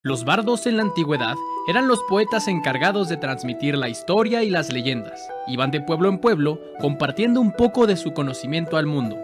Los bardos en la antigüedad eran los poetas encargados de transmitir la historia y las leyendas. Iban de pueblo en pueblo compartiendo un poco de su conocimiento al mundo.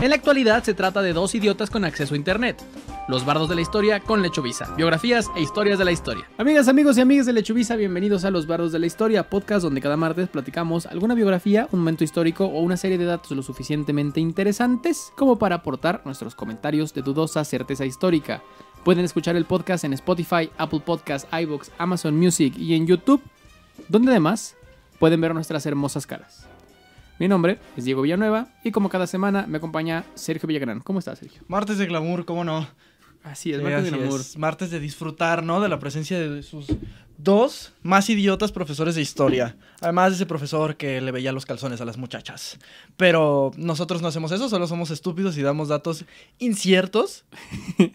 En la actualidad se trata de dos idiotas con acceso a internet. Los bardos de la historia con Lechovisa, biografías e historias de la historia. Amigas, amigos y amigas de Lechovisa, bienvenidos a Los Bardos de la Historia, podcast donde cada martes platicamos alguna biografía, un momento histórico o una serie de datos lo suficientemente interesantes como para aportar nuestros comentarios de dudosa certeza histórica. Pueden escuchar el podcast en Spotify, Apple Podcasts, iVoox, Amazon Music y en YouTube, donde además pueden ver nuestras hermosas caras. Mi nombre es Diego Villanueva y como cada semana me acompaña Sergio Villagrán. ¿Cómo estás, Sergio? Martes de glamour, ¿cómo no? Así es, martes de glamour. Martes de disfrutar, ¿no? De la presencia de sus dos más idiotas profesores de historia. Además de ese profesor que le veía los calzones a las muchachas. Pero nosotros no hacemos eso, solo somos estúpidos y damos datos inciertos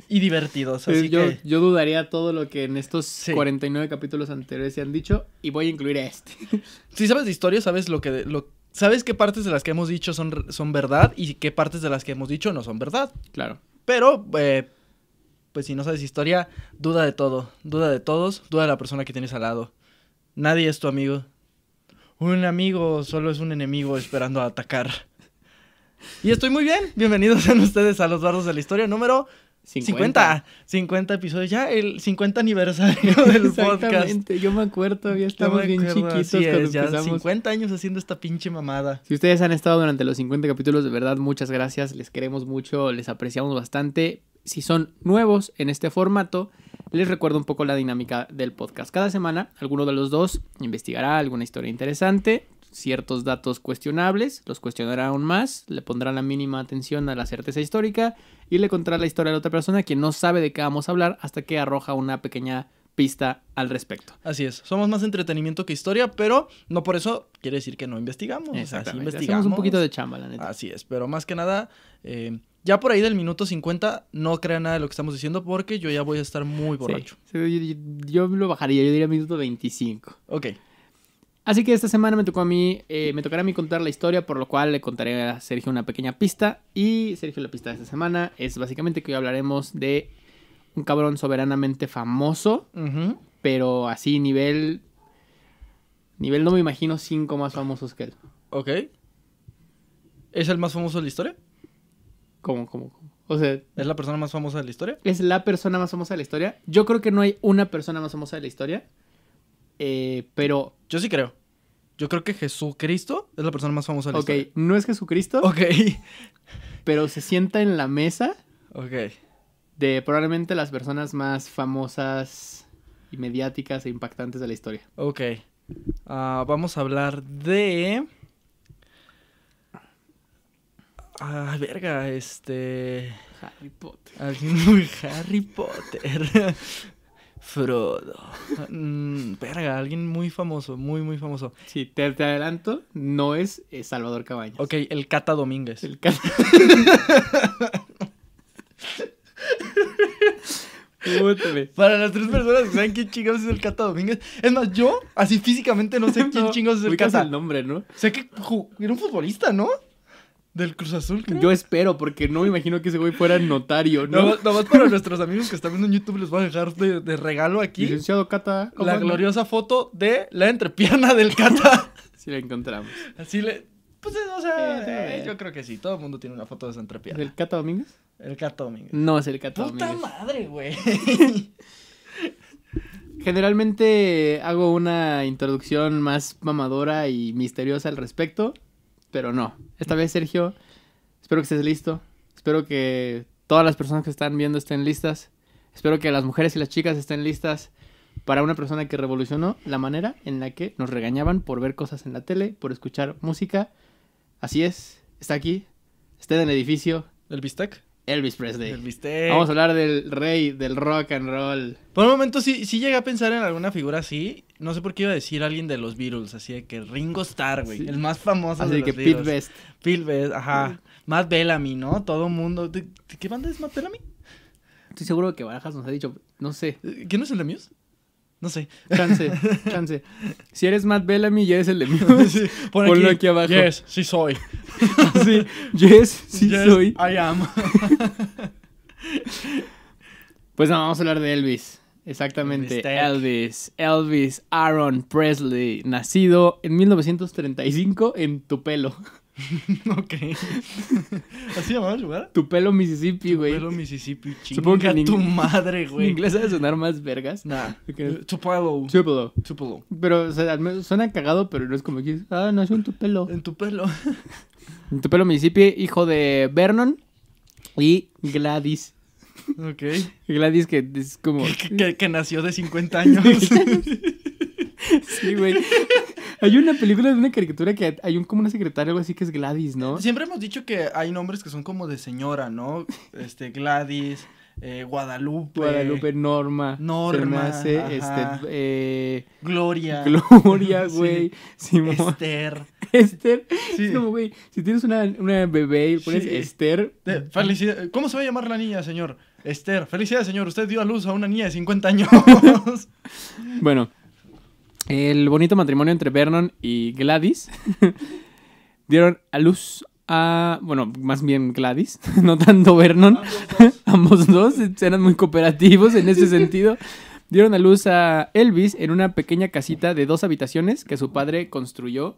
y divertidos. Así yo dudaría todo lo que en estos 49 capítulos anteriores se han dicho y voy a incluir este. Si sabes de historia, sabes sabes qué partes de las que hemos dicho son verdad y qué partes de las que hemos dicho no son verdad. Claro. Pero, pues si no sabes historia, duda de todo. Duda de todos, duda de la persona que tienes al lado. Nadie es tu amigo. Un amigo solo es un enemigo esperando a atacar. Y estoy muy bien. Bienvenidos sean ustedes a Los Bardos de la Historia número 50 episodios. Ya el 50 aniversario del podcast. Exactamente, yo me acuerdo, todavía estamos bien chiquitos cuando ya empezamos. 50 años haciendo esta pinche mamada. Si ustedes han estado durante los 50 capítulos, de verdad, muchas gracias. Les queremos mucho, les apreciamos bastante. Si son nuevos en este formato, les recuerdo un poco la dinámica del podcast. Cada semana, alguno de los dos investigará alguna historia interesante, ciertos datos cuestionables, los cuestionará aún más, le pondrá la mínima atención a la certeza histórica y le contará la historia de la otra persona quien no sabe de qué vamos a hablar hasta que arroja una pequeña pista al respecto. Así es, somos más entretenimiento que historia, pero no por eso quiere decir que no investigamos. Exactamente, o sea, sí investigamos. hacemos un poquito de chamba, la neta. Así es, pero más que nada, ya por ahí del minuto 50 no crean nada de lo que estamos diciendo porque yo ya voy a estar muy borracho. Sí, yo lo bajaría, yo diría minuto 25. Ok. Así que esta semana me tocará a mí contar la historia, por lo cual le contaré a Sergio una pequeña pista. Y Sergio, la pista de esta semana es básicamente que hoy hablaremos de un cabrón soberanamente famoso, pero así nivel no me imagino 5 más famosos que él. Ok. ¿Es el más famoso de la historia? ¿Cómo? O sea, ¿es la persona más famosa de la historia? ¿Es la persona más famosa de la historia? Yo creo que no hay una persona más famosa de la historia. Pero... yo sí creo. Yo creo que Jesucristo es la persona más famosa de la historia. Ok, no es Jesucristo. Ok. Pero se sienta en la mesa. Ok. De probablemente las personas más famosas y mediáticas e impactantes de la historia. Ok. Vamos a hablar de... verga, Harry Potter. Harry Potter. Frodo. Verga, alguien muy famoso, muy, muy famoso. Sí, te adelanto, no es Salvador Cabañas. Ok, el Cata Domínguez. Para las 3 personas que saben quién chingados es el Cata Domínguez. Es más, yo, así físicamente no sé quién chingados es el Cata. El nombre, ¿no? Sé que era un futbolista, ¿no? Del Cruz Azul, creo. Yo espero, porque no me imagino que ese güey fuera notario, ¿no? Nomás para nuestros amigos que están viendo en YouTube les voy a dejar de regalo aquí. Licenciado Cata. La gloriosa foto de la entrepierna del Cata. Sí la encontramos. Así pues, o sea, yo creo que sí. Todo el mundo tiene una foto de esa entrepierna. ¿El Cata Domínguez? El Cata Domínguez. No es el Cata Domínguez. ¡Puta madre, güey! Generalmente hago una introducción más mamadora y misteriosa al respecto, pero no. Esta vez, Sergio, espero que estés listo. Espero que todas las personas que están viendo estén listas. Espero que las mujeres y las chicas estén listas para una persona que revolucionó la manera en la que nos regañaban por ver cosas en la tele, por escuchar música. Así es, está aquí, está en el edificio. ¿El bistec? Elvis Presley. El bistec. Vamos a hablar del rey del rock and roll. Por un momento sí llegué a pensar en alguna figura así. No sé por qué iba a decir alguien de los Beatles. Así de que Ringo Starr, güey. Sí. El más famoso así de los que Beatles. Pete Best. Pete Best, ajá. Matt Bellamy, ¿no? Todo mundo. ¿De qué banda es Matt Bellamy? Estoy seguro que Barajas nos ha dicho. No sé. ¿Quién no es el de Muse? No sé. Chance. Si eres Matt Bellamy, ya eres el de Muse. Sí, ponlo aquí abajo. Yes, sí soy. Sí, yes, soy. I am. Pues no, vamos a hablar de Elvis. Exactamente, Elvis Elvis Aaron Presley, nacido en 1935 en Tupelo. Ok. ¿Así llamaba el lugar? Tupelo, Mississippi, güey. Tupelo, Mississippi. Supongo que Chinga en tu madre, En güey. inglés debe sonar más vergas. Nah. Ok. Tupelo. Tupelo. Tupelo. Pero, o sea, al menos suena cagado, pero no es como que... nació en Tupelo. En tu pelo. En Tupelo, Mississippi, hijo de Vernon y Gladys. Ok. Gladys que es como... Que nació de 50 años. Sí, güey. Hay una película de una caricatura que hay como una secretaria o algo así que es Gladys, ¿no? Siempre hemos dicho que hay nombres que son como de señora, ¿no? Gladys, Guadalupe. Norma. Norma, Se me hace, ajá. Gloria. Gloria, güey. Sí. Simón. Esther. Esther. Sí. Es como, güey, si tienes una bebé y pones Sí. Esther. Felicidad. ¿Cómo se va a llamar la niña, señor? Esther. Felicidades, señor. Usted dio a luz a una niña de 50 años. Bueno, el bonito matrimonio entre Vernon y Gladys dieron a luz a... Bueno, más bien Gladys, no tanto Vernon. Ambos dos eran muy cooperativos en ese sentido. Dieron a luz a Elvis en una pequeña casita de 2 habitaciones que su padre construyó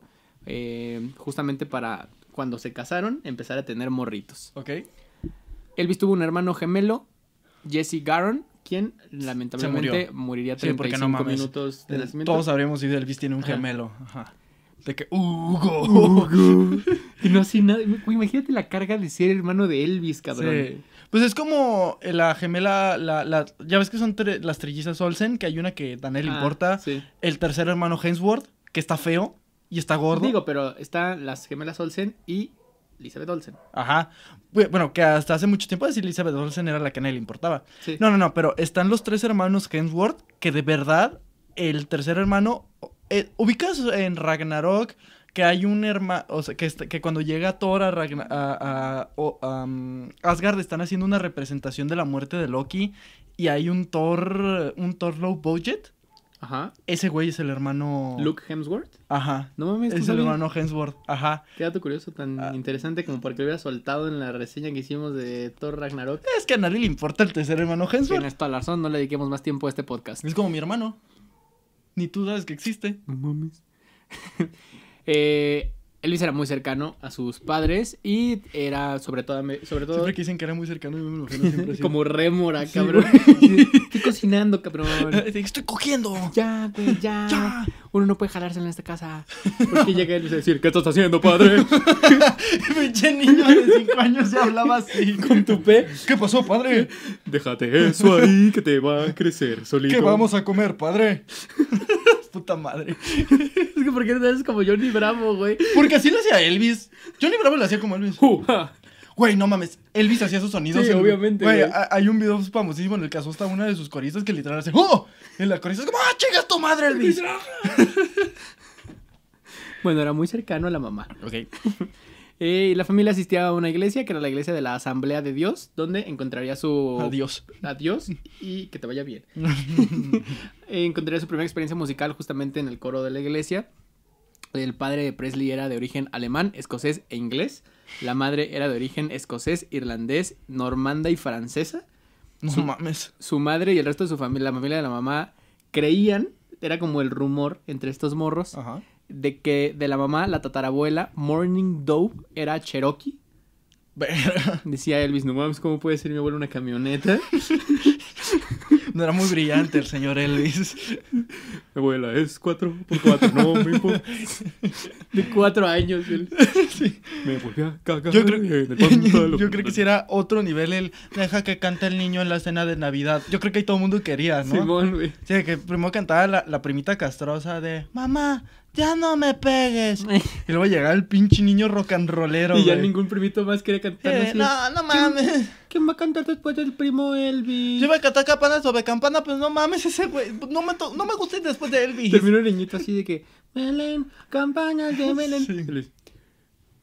justamente para cuando se casaron empezar a tener morritos. Ok. Elvis tuvo un hermano gemelo, Jesse Garon, quien lamentablemente muriría Sí, porque 35 no mames. minutos de nacimiento. Todos sabríamos si Elvis tiene un Ajá. gemelo. Ajá. De que Hugo. Y no así nada. Güey, imagínate la carga de ser hermano de Elvis, cabrón. Sí. Pues es como la gemela, ya ves que son las trillizas Olsen, que hay una que a nadie le importa. Sí. El tercer hermano Hemsworth, que está feo y está gordo. Digo, pero están las gemelas Olsen y Elizabeth Olsen. Ajá. Bueno, que hasta hace mucho tiempo decir Elizabeth Olsen era la que a nadie le importaba. Sí. No, pero están los 3 hermanos Hemsworth, que de verdad, el tercer hermano, ubicas en Ragnarok, que hay un hermano, o sea, que cuando llega Thor a Asgard están haciendo una representación de la muerte de Loki, y hay un Thor low budget. Ajá. Ese güey es el hermano... Luke Hemsworth. Ajá. No mames, Es el hermano Hemsworth. Ajá. Qué dato curioso tan interesante como porque lo hubiera soltado en la reseña que hicimos de Thor Ragnarok. Es que a nadie le importa el tercer hermano Hemsworth. Tienes toda la razón, no le dediquemos más tiempo a este podcast. Es como mi hermano. Ni tú sabes que existe. No mames. Elvis era muy cercano a sus padres y era sobre todo Siempre que dicen que era muy cercano, yo me imagino siempre así. como rémora, Sí, cabrón. güey. Estoy cocinando, cabrón. Estoy cogiendo. Ya, güey, ya. Ya. Uno no puede jalarse en esta casa. Porque llega Elvis a decir, ¿qué estás haciendo, padre? Pinche niño de 5 años ya hablaba así. Con tu pe. ¿Qué pasó, padre? Déjate eso ahí que te va a crecer solito. ¿Qué vamos a comer, padre? Puta madre. Es que porque eres como Johnny Bravo, güey. Porque así lo hacía Elvis. Johnny Bravo lo hacía como Elvis. Ja. Güey, no mames. Elvis hacía sus sonidos. Sí, obviamente, Güey, güey. hay un video famosísimo en el que asusta a una de sus coristas que literal hace ¡oh! En la corista es como ¡ah, chingas tu madre, Elvis! Bueno, era muy cercano a la mamá. Ok. Y la familia asistía a una iglesia, que era la iglesia de la Asamblea de Dios, donde encontraría su... Adiós. Adiós y que te vaya bien. Encontraría su primera experiencia musical justamente en el coro de la iglesia. El padre de Presley era de origen alemán, escocés e inglés. La madre era de origen escocés, irlandés, normanda y francesa. No mames. Su madre y el resto de su familia, la familia de la mamá, creían, era como el rumor entre estos morros, Ajá. de que de la mamá, la tatarabuela, Morning Dove, era Cherokee. Verga. Decía Elvis, no mames, ¿cómo puede ser mi abuela una camioneta? No era muy brillante el señor Elvis. Mi abuela es 4x4, no me importa. De 4 años. Él. Sí. Me volví a cagar Yo creo, en el pantalón. yo creo que si era otro nivel el deja que cante el niño en la cena de Navidad. Yo creo que ahí todo el mundo quería, ¿no? Simón, güey. Sí, que primero cantaba la primita castrosa de mamá, ya no me pegues. Y luego llegaba el pinche niño rock and rollero. Y ya güey. ningún primito más quería cantar así. No mames. ¿Quién va a cantar después del primo Elvis? Yo iba a cantar campana sobre campana, pues no mames ese güey. No me gusta ir después de Elvis. Terminó el niñito así de que Belén, campañas de Belén. Sí. Elvis,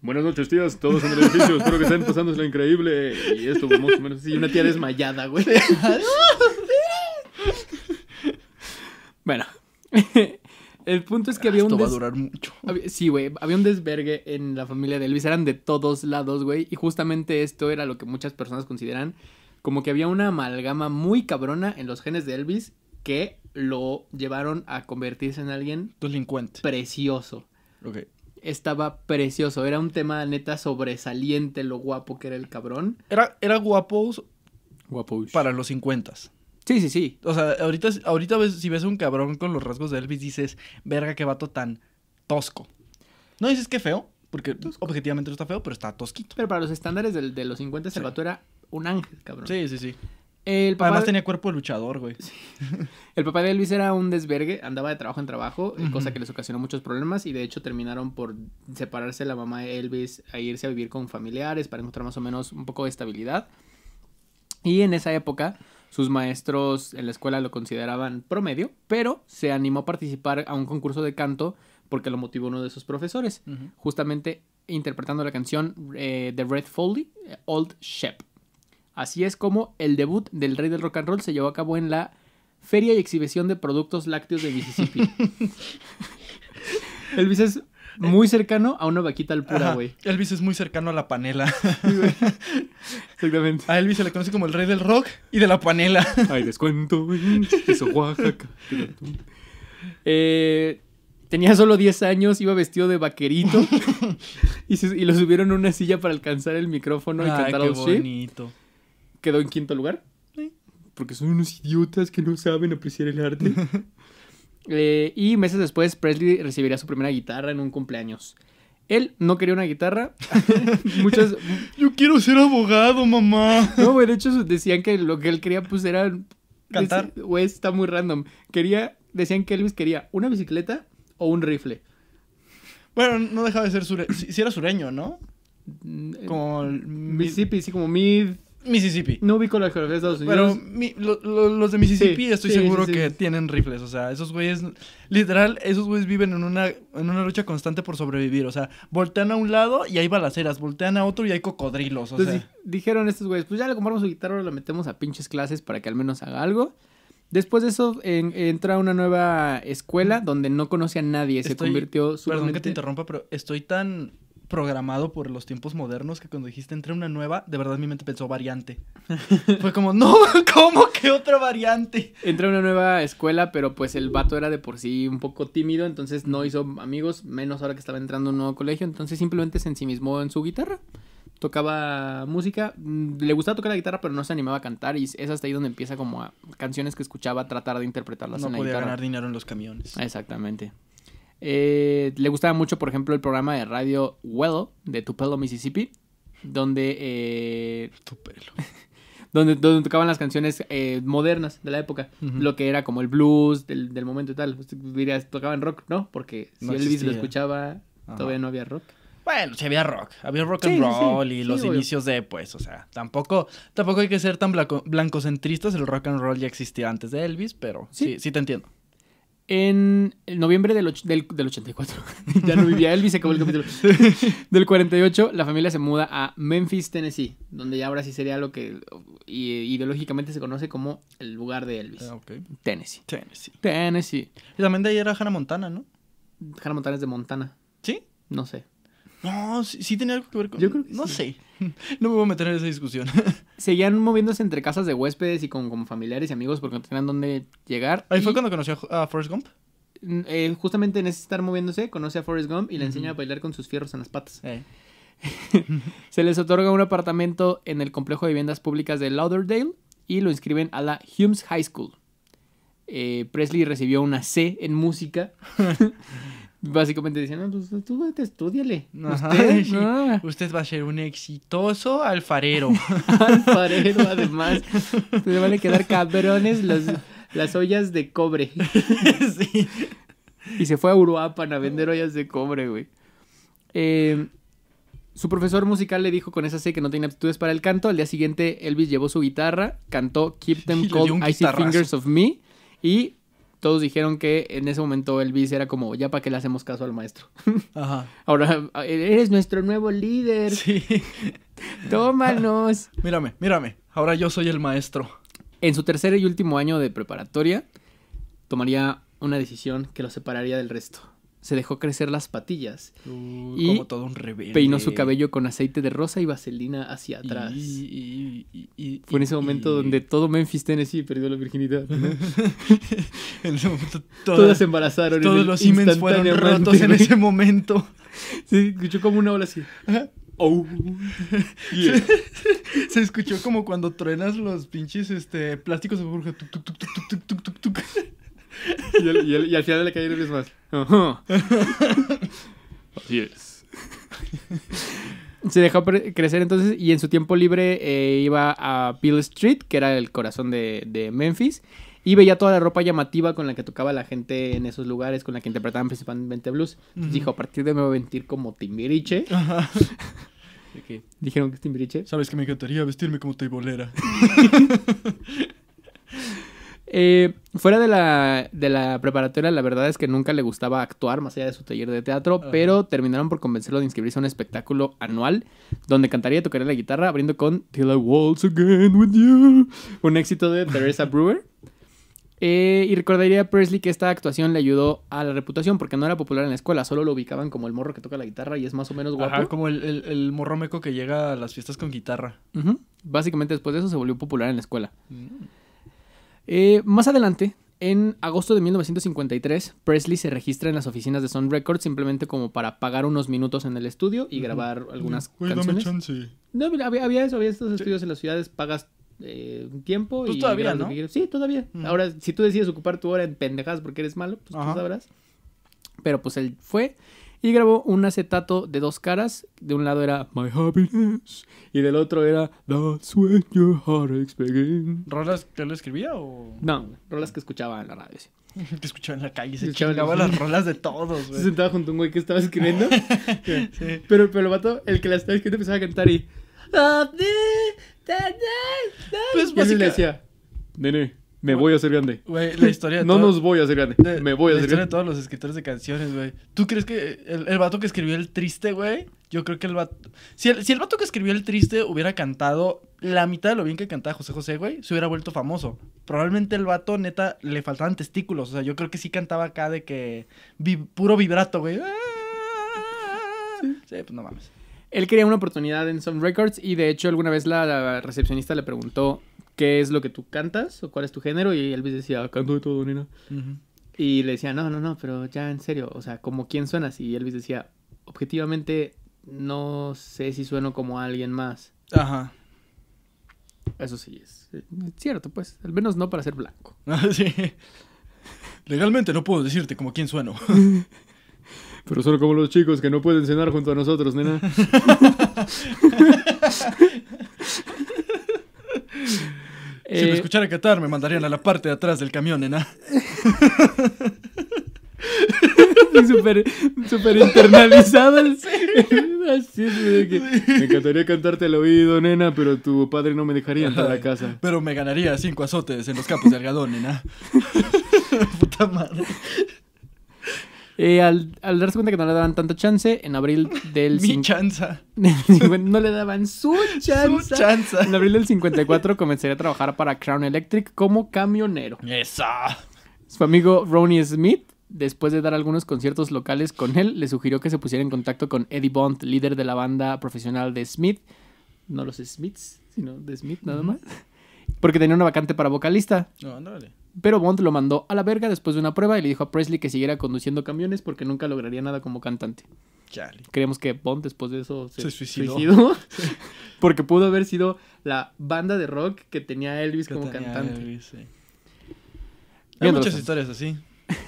buenas noches, tías, todos en el edificio. Espero que estén pasándosela increíble. Y esto, más o menos así. Una tía desmayada, güey. Bueno, el punto es que había Esto un va a durar mucho. Sí, güey, había un desvergue en la familia de Elvis, eran de todos lados, güey, y justamente esto era lo que muchas personas consideran como que había una amalgama muy cabrona en los genes de Elvis que lo llevaron a convertirse en alguien Delincuente. precioso. Ok. Estaba precioso. Era un tema neta sobresaliente lo guapo que era el cabrón. Era guapo Guapo. para los 50s. Sí, sí, sí. O sea, ahorita si ves un cabrón con los rasgos de Elvis, dices, verga, qué vato tan tosco. No dices que feo, porque objetivamente no está feo, pero está tosquito. Pero para los estándares de los 50, Sí. el vato era un ángel, cabrón. Sí, sí, sí. El papá, Además tenía cuerpo de luchador, güey. el papá de Elvis era un desvergue, andaba de trabajo en trabajo, Ujú. cosa que les ocasionó muchos problemas y de hecho terminaron por separarse la mamá de Elvis e irse a vivir con familiares para encontrar más o menos un poco de estabilidad. Y en esa época sus maestros en la escuela lo consideraban promedio, pero se animó a participar a un concurso de canto porque lo motivó uno de sus profesores, justamente interpretando la canción de Red Foley, Old Shep. Así es como el debut del rey del rock and roll se llevó a cabo en la Feria y Exhibición de Productos Lácteos de Mississippi. Elvis es muy cercano a una vaquita al pura, Ajá. güey. Elvis es muy cercano a la panela. Exactamente. A Elvis se le conoce como el rey del rock y de la panela. Ay, descuento en queso Oaxaca. Tenía solo 10 años, iba vestido de vaquerito y lo subieron a una silla para alcanzar el micrófono y Ay, cantar qué Old Shep. bonito. Quedó en quinto lugar. Sí. Porque son unos idiotas que no saben apreciar el arte. Y meses después, Presley recibiría su primera guitarra en un cumpleaños. Él no quería una guitarra. Muchas... Yo quiero ser abogado, mamá. No, güey, de hecho decían que lo que él quería pues era... ¿Cantar? Güey, está muy random. Decían que Elvis quería una bicicleta o un rifle. Bueno, no dejaba de ser sureño. Sí era sureño, ¿no? Como Como el Mississippi, sí, como mid... Mississippi. No ubico la geografía de Estados Pero Unidos. los de Mississippi Sí, estoy sí, seguro sí, sí. que tienen rifles. O sea, esos güeyes, literal, esos güeyes viven en una lucha constante por sobrevivir. O sea, voltean a un lado y hay balaceras, voltean a otro y hay cocodrilos. O Entonces sea, dijeron estos güeyes, pues ya le compramos su guitarra, ahora la metemos a pinches clases para que al menos haga algo. Después de eso entra a una nueva escuela donde no conocía a nadie. Se convirtió Perdón que sumamente... te interrumpa, pero estoy tan programado por los tiempos modernos que cuando dijiste entré a una nueva, de verdad mi mente pensó variante. Fue como, no, ¿cómo que otra variante? Entré a una nueva escuela, pero pues el vato era de por sí un poco tímido, entonces no hizo amigos, menos ahora que estaba entrando a un nuevo colegio, entonces simplemente se ensimismó en su guitarra. Tocaba música, le gustaba tocar la guitarra, pero no se animaba a cantar, y es hasta ahí donde empieza como a canciones que escuchaba tratar de interpretarlas No en la podía guitarra. ganar dinero en los camiones. Exactamente. Le gustaba mucho, por ejemplo, el programa de radio Wello de Tupelo, Mississippi, donde Tu pelo. donde tocaban las canciones modernas de la época, Ujú. lo que era como el blues del momento y tal. Usted diría, tocaban rock, ¿no? Porque si No Elvis existía. lo escuchaba, Ajá. todavía no había rock. Bueno, sí había rock Sí, and sí, roll sí. y Sí, los obvio. inicios de, pues, o sea, tampoco hay que ser tan blancocentristas, el rock and roll ya existía antes de Elvis, pero Sí. sí te entiendo. En noviembre del 84, ya no vivía Elvis, se acabó el capítulo. Del 48, la familia se muda a Memphis, Tennessee, donde ya ahora sí sería lo que ideológicamente se conoce como el lugar de Elvis. Ok. Tennessee. Tennessee. Tennessee. Y también de ahí era Hannah Montana, ¿no? Hannah Montana es de Montana. ¿Sí? No sé. No, sí tenía algo que ver con... Yo creo que no sí. sé. No me voy a meter en esa discusión. Seguían moviéndose entre casas de huéspedes y con familiares y amigos porque no tenían dónde llegar. Ahí fue Y, cuando conocí a Forrest Gump. justamente en ese estar moviéndose, conoce a Forrest Gump y le enseña a bailar con sus fierros en las patas. Se les otorga un apartamento en el complejo de viviendas públicas de Lauderdale y lo inscriben a la Humes High School. Presley recibió una C en música. Básicamente decían, no, pues tú vete, estúdiale. Ajá, Usted, sí. no. Usted va a ser un exitoso alfarero. Alfarero, además. Le van a quedar cabrones las ollas de cobre. Sí. Y se fue a Uruapan a vender ollas de cobre, güey. Su profesor musical le dijo con esa C que no tenía aptitudes para el canto. Al día siguiente, Elvis llevó su guitarra, cantó Keep Them Y le dio Cold un Icy guitarrazo. Fingers of Me. Y todos dijeron que en ese momento Elvis era como, ya para que le hacemos caso al maestro. Ajá. Ahora, eres nuestro nuevo líder. Sí. Tómanos. Mírame. Ahora yo soy el maestro. En su tercer y último año de preparatoria, tomaría una decisión que lo separaría del resto. se dejó crecer las patillas. Y como todo un rebelde. Peinó su cabello con aceite de rosa y vaselina hacia atrás. Fue en ese momento donde todo Memphis, Tennessee perdió la virginidad, ¿no? En ese momento Todas se embarazaron. todos los Siemens fueron rotos en ese momento. Sí, escuchó como una ola así. Oh, yeah. Se escuchó como cuando truenas los pinches plásticos de burbuja. Tuc, tuc, tuc, tuc, tuc, tuc, tuc, tuc. Y al final le cayeron es más. Ajá. Así es. Se dejó crecer entonces y en su tiempo libre iba a Beale Street, que era el corazón de Memphis, y veía toda la ropa llamativa con la que tocaba la gente en esos lugares, con la que interpretaban principalmente blues. Entonces dijo, a partir de hoy me voy a vestir como Timbiriche. Ajá. ¿Qué? ¿Dijeron que es Timbiriche? Sabes que me encantaría vestirme como teibolera. Fuera de la preparatoria, la verdad es que nunca le gustaba actuar más allá de su taller de teatro, pero terminaron por convencerlo de inscribirse a un espectáculo anual donde cantaría y tocaría la guitarra abriendo con Till I Waltz Again With You, un éxito de Teresa Brewer. Y recordaría a Presley que esta actuación le ayudó a la reputación porque no era popular en la escuela, solo lo ubicaban como el morro que toca la guitarra y es más o menos guapo. Ajá, como el morro meco que llega a las fiestas con guitarra. Básicamente después de eso se volvió popular en la escuela. Más adelante, en agosto de 1953, Presley se registra en las oficinas de Sun Records simplemente como para pagar unos minutos en el estudio y grabar algunas canciones. Dame chance. No, había estos estudios en las ciudades, pagas un tiempo pues y todavía, grabas ¿no? lo que quieras. Sí, todavía. Ahora, si tú decides ocupar tu hora en pendejadas porque eres malo, pues tú sabrás. Pero pues él fue y grabó un acetato de 2 caras. De un lado era My Happiness y del otro era That's When Your Heartaches Begin. ¿Rolas que él escribía o...? No, rolas que escuchaba en la radio, sí. Que escuchaba en la calle, se Escuchaba chingaba las rolas de todos, Se güey. sentaba junto a un güey que estaba escribiendo. Sí. Pero el vato, el que la estaba escribiendo, empezaba a cantar y... Pues Y así le decía, nene, me voy a hacer grande. Güey, la historia de No todo- nos voy a hacer grande, me voy a la hacer historia grande. de todos los escritores de canciones, güey. ¿Tú crees que el vato que escribió El Triste, güey? Yo creo que el vato... Si el vato que escribió El Triste hubiera cantado la mitad de lo bien que cantaba José José, güey, se hubiera vuelto famoso. Probablemente el vato, neta, le faltaban testículos. O sea, yo creo que sí cantaba acá de que... puro vibrato, güey. Sí, pues no mames. Él quería una oportunidad en Sun Records y de hecho alguna vez la recepcionista le preguntó ¿qué es lo que tú cantas? ¿O cuál es tu género? Y Elvis decía, canto de todo, nena. Y le decía, no, pero ya en serio, o sea, ¿como quién suenas? Y Elvis decía, objetivamente no sé si sueno como alguien más. Ajá. Eso sí es cierto, pues, al menos no para ser blanco. Sí. Legalmente no puedo decirte como quién sueno. Pero solo como los chicos que no pueden cenar junto a nosotros, nena. Si me escuchara cantar, me mandarían a la parte de atrás del camión, nena. Súper internalizado. Así es, de que me encantaría cantarte al oído, nena, pero tu padre no me dejaría entrar a casa. Pero me ganaría 5 azotes en los campos de algodón, nena. Puta madre. Al darse cuenta que no le daban tanto chance, en abril del... Mi chanza. No le daban su chance. Su chanza. En abril del 54 comenzaría a trabajar para Crown Electric como camionero. ¡Esa! Su amigo Ronnie Smith, después de dar algunos conciertos locales con él, le sugirió que se pusiera en contacto con Eddie Bond, líder de la banda profesional de Smith. No los Smiths, sino de Smith nada más. Porque tenía una vacante para vocalista. No, ándale. Pero Bond lo mandó a la verga después de una prueba y le dijo a Presley que siguiera conduciendo camiones porque nunca lograría nada como cantante. Chale. Creemos que Bond después de eso Se suicidó. Sí. Porque pudo haber sido la banda de rock que tenía Elvis como cantante. Elvis, sí. Hay Viéndolo muchas así. historias así.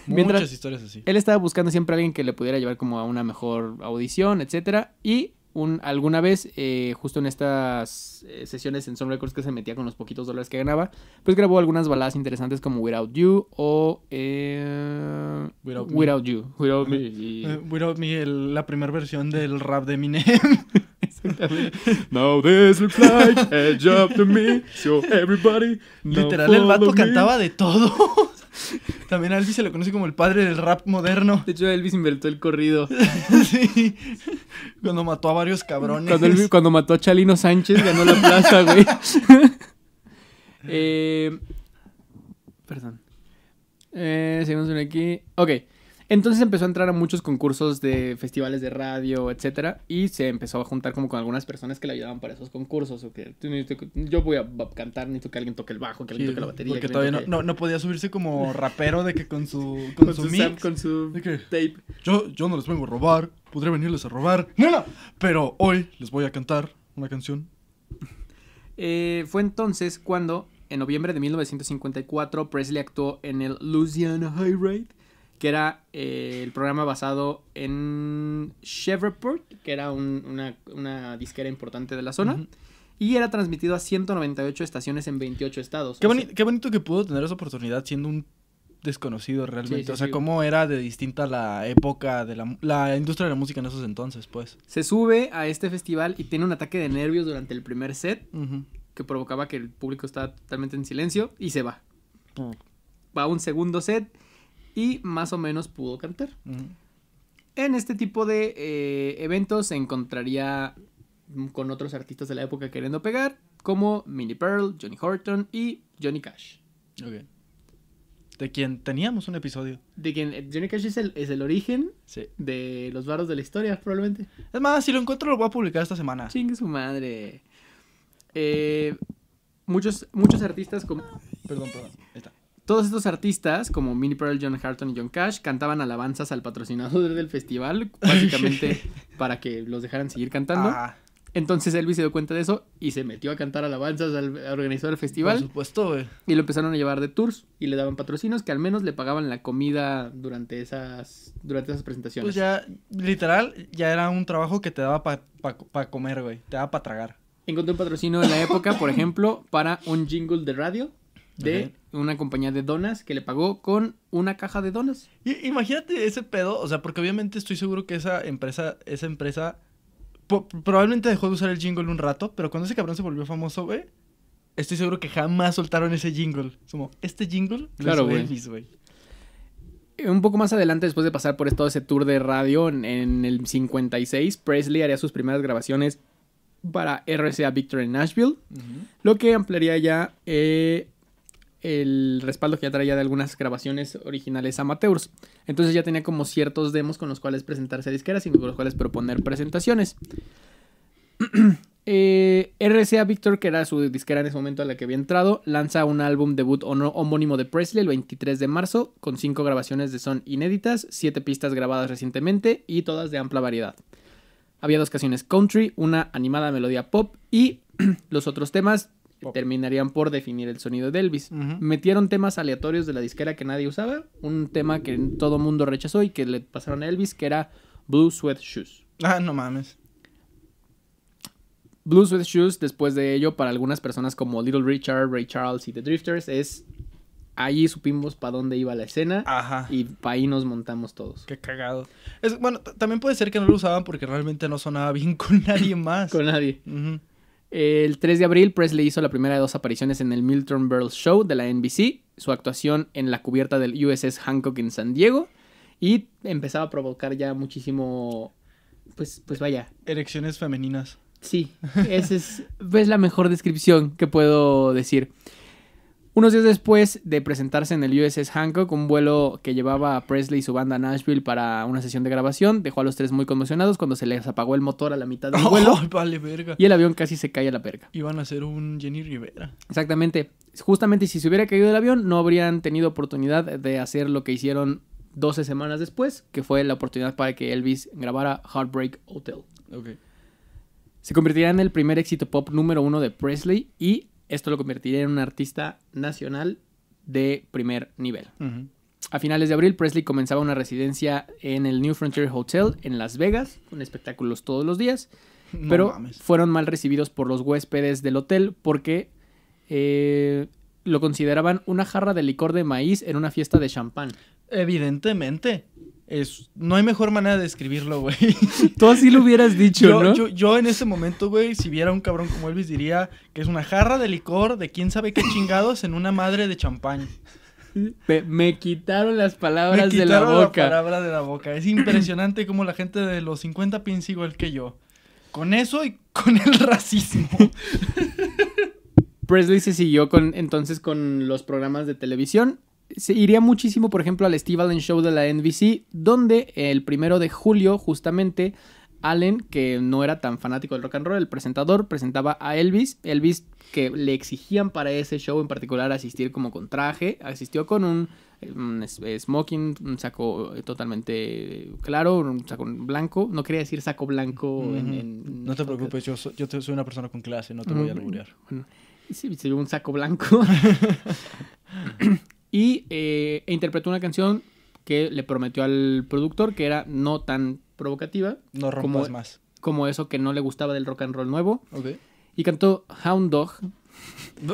Mientras- Muchas historias así. Él estaba buscando siempre a alguien que le pudiera llevar como a una mejor audición, etcétera. Y alguna vez, justo en estas sesiones en Sun Records que se metía con los poquitos dólares que ganaba, pues grabó algunas baladas interesantes como Without You o Without You. Without Me. Y... Without Me, la primera versión del rap de Eminem. Exactamente. Now this looks like a job to me, so everybody now Literal, el vato follow me. cantaba de todo. También a Elvis se le conoce como el padre del rap moderno. De hecho, Elvis inventó el corrido. Sí. Cuando mató a varios cabrones. Cuando mató a Chalino Sánchez, ganó la plaza, güey. Perdón. Seguimos por aquí. Ok. Entonces empezó a entrar a muchos concursos de festivales de radio, etcétera, y se empezó a juntar como con algunas personas que le ayudaban para esos concursos, o que yo voy a cantar, necesito que alguien toque el bajo, que alguien toque la batería. Porque que todavía toque... no podía subirse como rapero de que con su mix. Con su ¿De qué? tape. Yo no les vengo a robar, podría venirles a robar. No, pero hoy les voy a cantar una canción. Fue entonces cuando, en noviembre de 1954, Presley actuó en el Louisiana High Ride, que era el programa basado en Shreveport, que era una disquera importante de la zona, Uh-huh. y era transmitido a 198 estaciones en 28 estados. Qué bonito que pudo tener esa oportunidad siendo un desconocido realmente. Sí, o sea, sí. cómo era de distinta la época de la industria de la música en esos entonces, pues. Se sube a este festival y tiene un ataque de nervios durante el primer set, Uh-huh. que provocaba que el público estaba totalmente en silencio, y se va. Va a un segundo set y más o menos pudo cantar. Uh-huh. En este tipo de eventos se encontraría con otros artistas de la época queriendo pegar, como Minnie Pearl, Johnny Horton y Johnny Cash. Ok. De quien teníamos un episodio. De quien Johnny Cash es el origen Sí. de los varos de la historia, probablemente. Es más, si lo encuentro lo voy a publicar esta semana. Chingue su madre. Muchos artistas como... Perdón. Ahí está. Todos estos artistas, como Minnie Pearl, John Horton y John Cash, cantaban alabanzas al patrocinador del festival, básicamente para que los dejaran seguir cantando. Ah, Entonces Elvis se dio cuenta de eso y se metió a cantar alabanzas al organizador del por festival. supuesto, güey. Y lo empezaron a llevar de tours y le daban patrocinios que al menos le pagaban la comida durante esas presentaciones. Pues ya, literal, ya era un trabajo que te daba para comer, güey. Te daba para tragar. Encontré un patrocinio en la época, por ejemplo, para un jingle de radio de una compañía de donas que le pagó con una caja de donas. Imagínate ese pedo, o sea, porque obviamente estoy seguro que esa empresa probablemente dejó de usar el jingle un rato, pero cuando ese cabrón se volvió famoso, güey, estoy seguro que jamás soltaron ese jingle. Como, este jingle Claro, lo hizo güey. Elvis, güey. Un poco más adelante, después de pasar por todo ese tour de radio en el 56, Presley haría sus primeras grabaciones para RCA Victor en Nashville, lo que ampliaría ya el respaldo que ya traía de algunas grabaciones originales amateurs. Entonces ya tenía como ciertos demos con los cuales presentarse a disqueras y con los cuales proponer presentaciones. RCA Victor, que era su disquera en ese momento a la que había entrado, lanza un álbum debut homónimo de Presley el 23 de marzo, con 5 grabaciones de son inéditas, 7 pistas grabadas recientemente y todas de amplia variedad. Había 2 canciones country, una animada melodía pop y los otros temas terminarían por definir el sonido de Elvis. Metieron temas aleatorios de la disquera que nadie usaba, un tema que todo mundo rechazó y que le pasaron a Elvis, que era Blue Sweat Shoes. Ah, no mames. Blue Sweat Shoes, después de ello, para algunas personas como Little Richard, Ray Charles y The Drifters, es... Ahí supimos para dónde iba la escena. Ajá. Y para ahí nos montamos todos. Qué cagado. Bueno, también puede ser que no lo usaban porque realmente no sonaba bien con nadie más. Con nadie. Uh-huh. El 3 de abril, Presley hizo la primera de 2 apariciones en el Milton Berle Show de la NBC, su actuación en la cubierta del USS Hancock en San Diego, y empezaba a provocar ya muchísimo, pues vaya. Erecciones femeninas. Sí, esa es la mejor descripción que puedo decir. Unos días después de presentarse en el USS Hancock, un vuelo que llevaba a Presley y su banda a Nashville para una sesión de grabación, dejó a los tres muy conmocionados cuando se les apagó el motor a la mitad del vuelo. Oh, vale, verga. Y el avión casi se cae a la verga. Iban a hacer un Jenny Rivera. Exactamente. Justamente si se hubiera caído el avión, no habrían tenido oportunidad de hacer lo que hicieron 12 semanas después, que fue la oportunidad para que Elvis grabara Heartbreak Hotel. Ok. Se convertiría en el primer éxito pop número 1 de Presley y esto lo convertiría en un artista nacional de primer nivel. Uh-huh. A finales de abril, Presley comenzaba una residencia en el New Frontier Hotel en Las Vegas, con espectáculos todos los días, No pero mames. fueron mal recibidos por los huéspedes del hotel porque lo consideraban una jarra de licor de maíz en una fiesta de champán. Evidentemente. No hay mejor manera de describirlo, güey. Tú así lo hubieras dicho, ¿no? Yo en ese momento, güey, si viera un cabrón como Elvis, diría que es una jarra de licor de quién sabe qué chingados en una madre de champán. Me quitaron las palabras Me de la quitaron boca. la palabra de la boca. Es impresionante cómo la gente de los 50 piensa igual que yo. Con eso y con el racismo. Presley se siguió entonces con los programas de televisión. se iría muchísimo, por ejemplo, al Steve Allen Show de la NBC, donde el 1 de julio, justamente, Allen, que no era tan fanático del rock and roll, el presentador presentaba a Elvis, que le exigían para ese show en particular asistir como con traje, asistió con un smoking, un saco totalmente claro, un saco blanco, no quería decir saco blanco No te preocupes, yo soy una persona con clase, no te voy a alburear. Bueno, sí, se llevó un saco blanco. Y interpretó una canción que le prometió al productor que era no tan provocativa. No rompas más. Como eso que no le gustaba del rock and roll nuevo. Ok. Y cantó Hound Dog.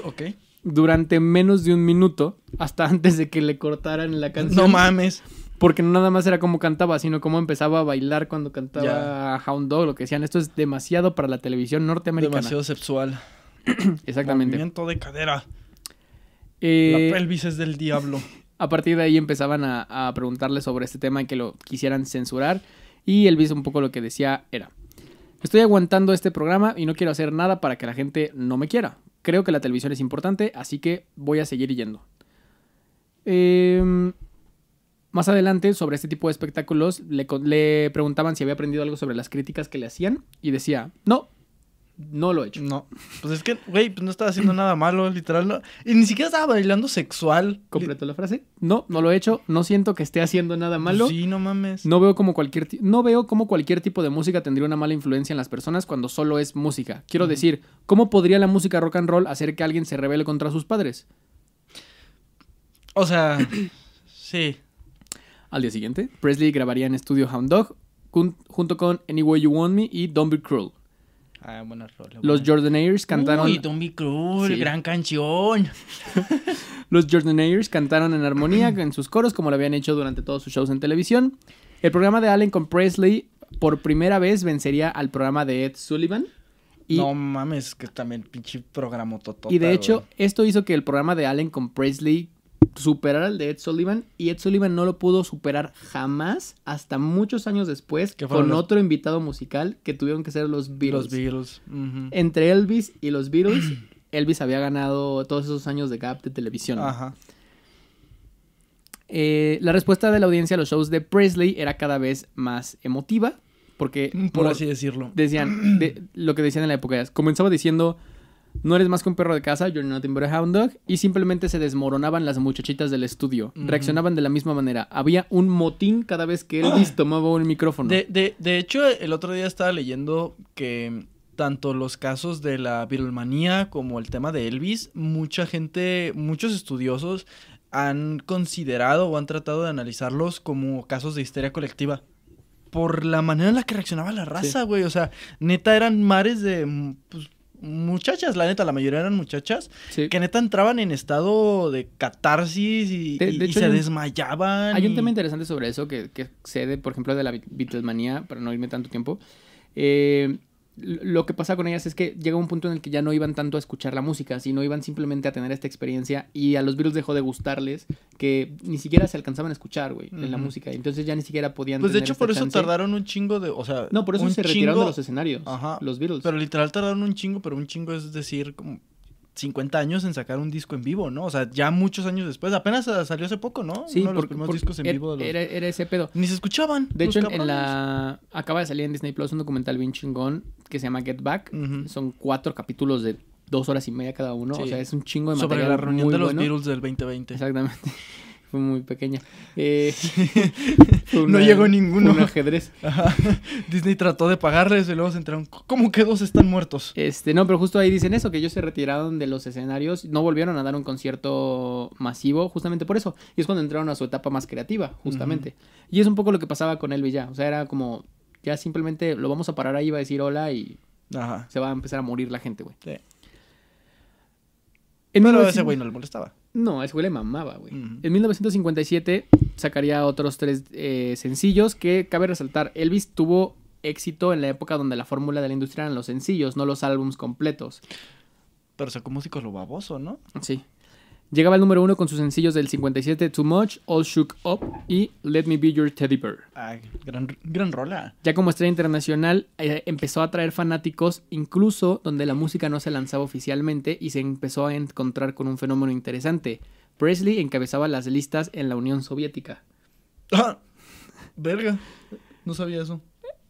Ok. Durante menos de un minuto, hasta antes de que le cortaran la canción. No mames. Porque no nada más era cómo cantaba, sino cómo empezaba a bailar cuando cantaba Hound Dog. Lo que decían, esto es demasiado para la televisión norteamericana. Demasiado sexual. Exactamente. Movimiento de cadera. La pelvis es del diablo. A partir de ahí empezaban a preguntarle sobre este tema y que lo quisieran censurar. Y Elvis un poco lo que decía era: estoy aguantando este programa y no quiero hacer nada para que la gente no me quiera. Creo que la televisión es importante, así que voy a seguir yendo. Más adelante, sobre este tipo de espectáculos, le preguntaban si había aprendido algo sobre las críticas que le hacían. Y decía, no lo he hecho. No, pues es que, güey, pues no estaba haciendo nada malo, literal, no. Y ni siquiera estaba bailando sexual. ¿Completó la frase? No lo he hecho. No siento que esté haciendo nada malo. Sí, no mames. No veo cómo cualquier tipo de música tendría una mala influencia en las personas cuando solo es música. Quiero decir, ¿cómo podría la música rock and roll hacer que alguien se rebele contra sus padres? O sea, sí. Al día siguiente, Presley grabaría en estudio Hound Dog junto con Any Way You Want Me y Don't Be Cruel. Ah, buena rola. Los Jordanaires cantaron... Uy, Don't Be Cruel, Sí. gran canción. Los Jordanaires cantaron en armonía en sus coros como lo habían hecho durante todos sus shows en televisión. El programa de Allen con Presley por primera vez vencería al programa de Ed Sullivan. No mames, que también pinche programa totota. Y de hecho, esto hizo que el programa de Allen con Presley superara el de Ed Sullivan. Y Ed Sullivan no lo pudo superar jamás hasta muchos años después con otro invitado musical que tuvieron que ser los Beatles. Los Beatles. Uh-huh. Entre Elvis y los Beatles, Elvis había ganado todos esos años de gap de televisión. Ajá. La respuesta de la audiencia a los shows de Presley era cada vez más emotiva. Porque, por así decirlo. Decían, lo que decían en la época, comenzaba diciendo, no eres más que un perro de casa, you're nothing but a hound dog, y simplemente se desmoronaban las muchachitas del estudio. Reaccionaban de la misma manera. Había un motín cada vez que Elvis tomaba un micrófono. De hecho, el otro día estaba leyendo que tanto los casos de la Beatlemanía como el tema de Elvis, mucha gente, muchos estudiosos han considerado o han tratado de analizarlos como casos de histeria colectiva. Por la manera en la que reaccionaba la raza, güey. O sea, neta eran mares de pues, muchachas, la neta, la mayoría eran muchachas. Sí. Que neta entraban en estado de catarsis y hecho, se desmayaban. Hay un tema interesante sobre eso que sé, por ejemplo, de la Beatlemanía, para no irme tanto tiempo. Lo que pasa con ellas es que llega un punto en el que ya no iban tanto a escuchar la música, sino iban simplemente a tener esta experiencia, y a los Beatles dejó de gustarles, que ni siquiera se alcanzaban a escuchar, güey, en la música. Entonces ya ni siquiera podían pues de hecho por eso tardaron un chingo de, o sea... No, por eso se retiraron de los escenarios, ajá, los Beatles. Pero literal tardaron un chingo, pero un chingo es decir, como 50 años en sacar un disco en vivo, ¿no? O sea, ya muchos años después, apenas salió hace poco, ¿no? Sí, uno de los primeros discos en vivo. Era ese pedo. Ni se escuchaban. De hecho, acaba de salir en Disney Plus un documental bien chingón que se llama Get Back. Son 4 capítulos de 2 horas y media cada uno. Sí. O sea, es un chingo de material. Sobre la reunión muy de los bueno. Beatles del 2020. Exactamente. Fue muy pequeña. No llegó ninguno. Un ajedrez. Ajá. Disney trató de pagarles y luego se enteraron. ¿Cómo que 2 están muertos? No, pero justo ahí dicen eso, que ellos se retiraron de los escenarios, no volvieron a dar un concierto masivo justamente por eso. Y es cuando entraron a su etapa más creativa, justamente. Y es un poco lo que pasaba con Elvis ya. O sea, era como, ya simplemente lo vamos a parar ahí, va a decir hola y se va a empezar a morir la gente, güey. Sí. Pero ese güey no le molestaba. No, ese güey le mamaba, güey. En 1957 sacaría otros 3 sencillos que, cabe resaltar, Elvis tuvo éxito en la época donde la fórmula de la industria eran los sencillos, no los álbums completos. Pero sacó músicos lo baboso, ¿no? Sí. Llegaba al número 1 con sus sencillos del 57, Too Much, All Shook Up y Let Me Be Your Teddy Bear. Ay, gran rola. Ya como estrella internacional, empezó a atraer fanáticos, incluso donde la música no se lanzaba oficialmente, y se empezó a encontrar con un fenómeno interesante. Presley encabezaba las listas en la Unión Soviética. Ah, verga. No sabía eso.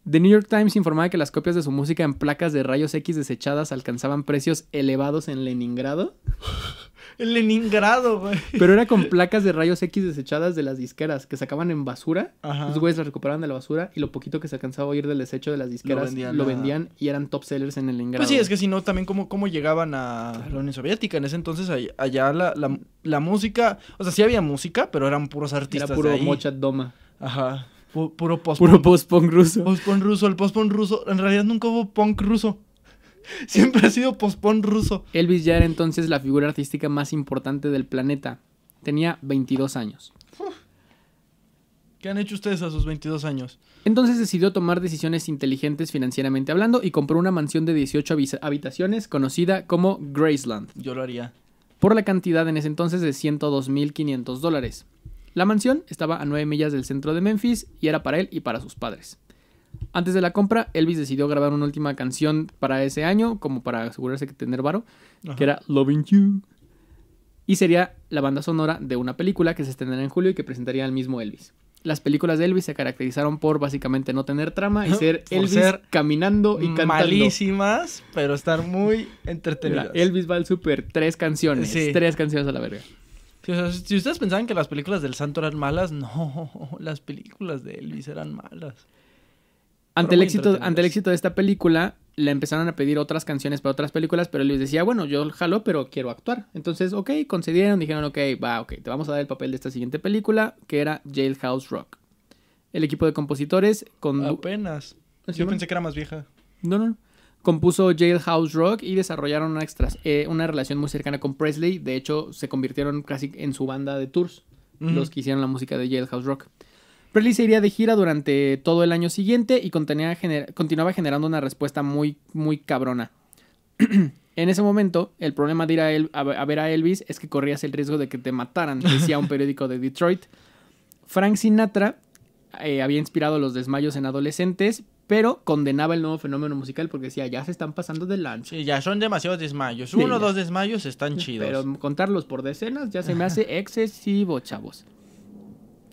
The New York Times informaba que las copias de su música en placas de rayos X desechadas alcanzaban precios elevados en Leningrado. En Leningrado, güey. Pero era con placas de rayos X desechadas de las disqueras que sacaban en basura. Ajá. Los güeyes las recuperaban de la basura y lo poquito que se alcanzaba a oír del desecho de las disqueras lo vendían y eran top sellers en el Leningrado. Pues sí, es que si no, también cómo llegaban a la Unión Soviética. En ese entonces, allá la música... O sea, sí había música, pero eran puros artistas. Era puro de ahí. Mochat Doma. Ajá. Puro post-punk. Puro post-punk ruso. Post-punk ruso. El post-punk ruso. En realidad nunca hubo punk ruso. Siempre ha sido post-punk ruso. Elvis ya era entonces la figura artística más importante del planeta. Tenía 22 años. ¿Qué han hecho ustedes a sus 22 años? Entonces decidió tomar decisiones inteligentes financieramente hablando y compró una mansión de 18 habitaciones conocida como Graceland. Yo lo haría. Por la cantidad en ese entonces de $102,500. La mansión estaba a 9 millas del centro de Memphis y era para él y para sus padres. Antes de la compra, Elvis decidió grabar una última canción para ese año, como para asegurarse que tener varo, que era Loving You. Y sería la banda sonora de una película que se estrenaría en julio y que presentaría al mismo Elvis. Las películas de Elvis se caracterizaron por básicamente no tener trama y ser Elvis caminando y cantando. Malísimas, pero estar muy entretenidas. Mira, Elvis va al súper, 3 canciones. Sí. 3 canciones a la verga. Sí, o sea, si ustedes pensaban que las películas del Santo eran malas, no, las películas de Elvis eran malas. Ante el éxito de esta película, le empezaron a pedir otras canciones para otras películas, pero Elvis decía, bueno, yo jalo, pero quiero actuar. Entonces, ok, concedieron, dijeron, ok, te vamos a dar el papel de esta siguiente película, que era Jailhouse Rock. El equipo de compositores... Apenas. Yo pensé que era más vieja. No. Compuso Jailhouse Rock y desarrollaron una relación muy cercana con Presley. De hecho, se convirtieron casi en su banda de tours, los que hicieron la música de Jailhouse Rock. Presley se iría de gira durante todo el año siguiente y continuaba generando una respuesta muy, muy cabrona. En ese momento, el problema de ir a ver a Elvis es que corrías el riesgo de que te mataran, decía un periódico de Detroit. Frank Sinatra había inspirado los desmayos en adolescentes, pero condenaba el nuevo fenómeno musical porque decía, ya se están pasando de lanza. Sí, ya son demasiados desmayos. Sí, 1 o 2 desmayos están chidos. Pero contarlos por decenas ya se me hace excesivo, chavos.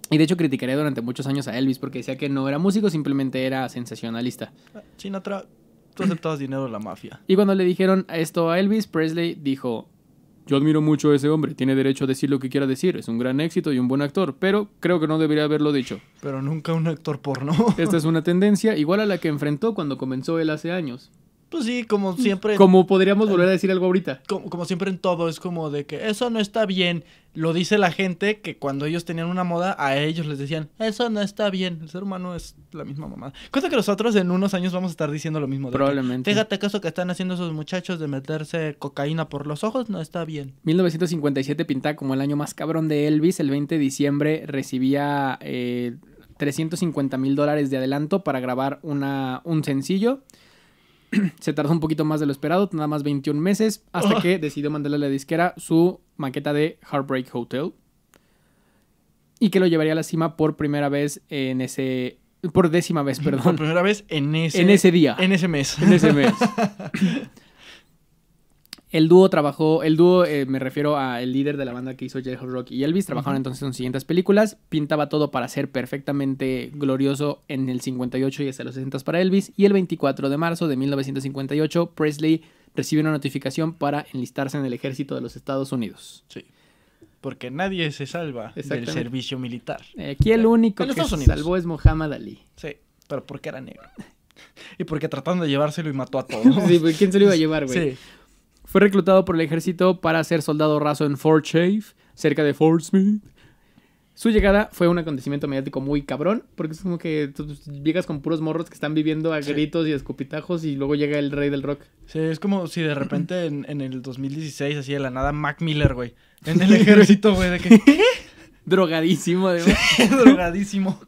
Y de hecho criticaría durante muchos años a Elvis porque decía que no era músico, simplemente era sensacionalista. Sinatra, tú aceptabas dinero de la mafia. Y cuando le dijeron esto a Elvis, Presley dijo, yo admiro mucho a ese hombre, tiene derecho a decir lo que quiera decir, es un gran éxito y un buen actor, pero creo que no debería haberlo dicho. Pero nunca un actor porno. Esta es una tendencia igual a la que enfrentó cuando comenzó él hace años. Pues sí, como siempre. Como podríamos volver a decir algo ahorita. Como siempre en todo, es como de que eso no está bien. Lo dice la gente que cuando ellos tenían una moda, a ellos les decían, eso no está bien. El ser humano es la misma mamada. Cuenta que nosotros en unos años vamos a estar diciendo lo mismo. Probablemente. Fíjate que eso que están haciendo esos muchachos de meterse cocaína por los ojos no está bien. 1957 pintaba como el año más cabrón de Elvis. El 20 de diciembre recibía $350,000 de adelanto para grabar un sencillo. Se tardó un poquito más de lo esperado, nada más 21 meses, hasta que decidió mandarle a la disquera su maqueta de Heartbreak Hotel. Y que lo llevaría a la cima por primera vez por décima vez, perdón. Por primera vez en ese día. En ese mes. En ese mes. El dúo, me refiero al líder de la banda que hizo Jailhouse Rock y Elvis, trabajaron entonces en sus siguientes películas. Pintaba todo para ser perfectamente glorioso en el 58 y hasta los 60 para Elvis. Y el 24 de marzo de 1958, Presley recibe una notificación para enlistarse en el ejército de los Estados Unidos. Sí. Porque nadie se salva del servicio militar. Aquí el único que se salvó es Muhammad Ali. Sí, pero porque era negro. Y porque tratando de llevárselo y mató a todos. Sí, ¿quién se lo iba a llevar, güey? Sí. Fue reclutado por el ejército para ser soldado raso en Fort Chafe, cerca de Fort Smith. Su llegada fue un acontecimiento mediático muy cabrón, porque es como que tú llegas con puros morros que están viviendo a gritos y escupitajos y luego llega el rey del rock. Sí, es como si de repente en el 2016, así de la nada, Mac Miller, güey, en el ejército, güey, de que... ¿Qué? Drogadísimo, además. Drogadísimo.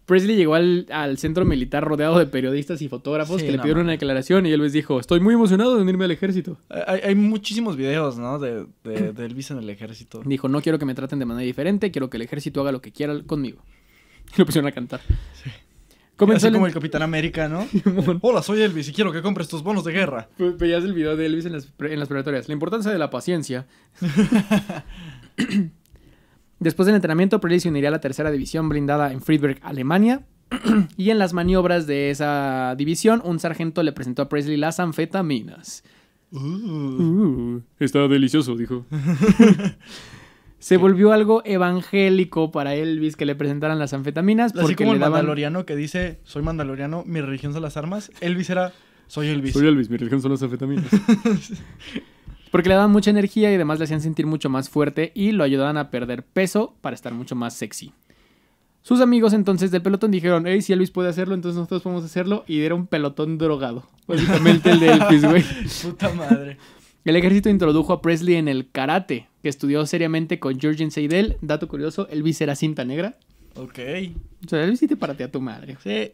Presley llegó al centro militar rodeado de periodistas y fotógrafos que le pidieron una declaración y él les dijo, estoy muy emocionado de unirme al ejército. Hay muchísimos videos, ¿no? De Elvis en el ejército. Dijo, no quiero que me traten de manera diferente, quiero que el ejército haga lo que quiera conmigo. Y lo pusieron a cantar. Sí. Comenzó Así como el Capitán América, ¿no? Hola, soy Elvis y quiero que compres tus bonos de guerra. Veías el video de Elvis en las preparatorias. La importancia de la paciencia. Después del entrenamiento, Presley se uniría a la tercera división blindada en Friedberg, Alemania. Y en las maniobras de esa división, un sargento le presentó a Presley las anfetaminas. Está delicioso, dijo. Se volvió algo evangélico para Elvis que le presentaran las anfetaminas. Así como el mandaloriano que dice, soy mandaloriano, mi religión son las armas. Elvis era, soy Elvis. Soy Elvis, mi religión son las anfetaminas. Porque le daban mucha energía y además le hacían sentir mucho más fuerte y lo ayudaban a perder peso para estar mucho más sexy. Sus amigos entonces del pelotón dijeron, hey, si Elvis puede hacerlo, entonces nosotros podemos hacerlo. Y era un pelotón drogado. Básicamente el de Elvis, güey. Puta madre. El ejército introdujo a Presley en el karate, que estudió seriamente con Georgian Seidel. Dato curioso, Elvis era cinta negra. Ok. O sea, Elvis sí te paratea a tu madre. Sí,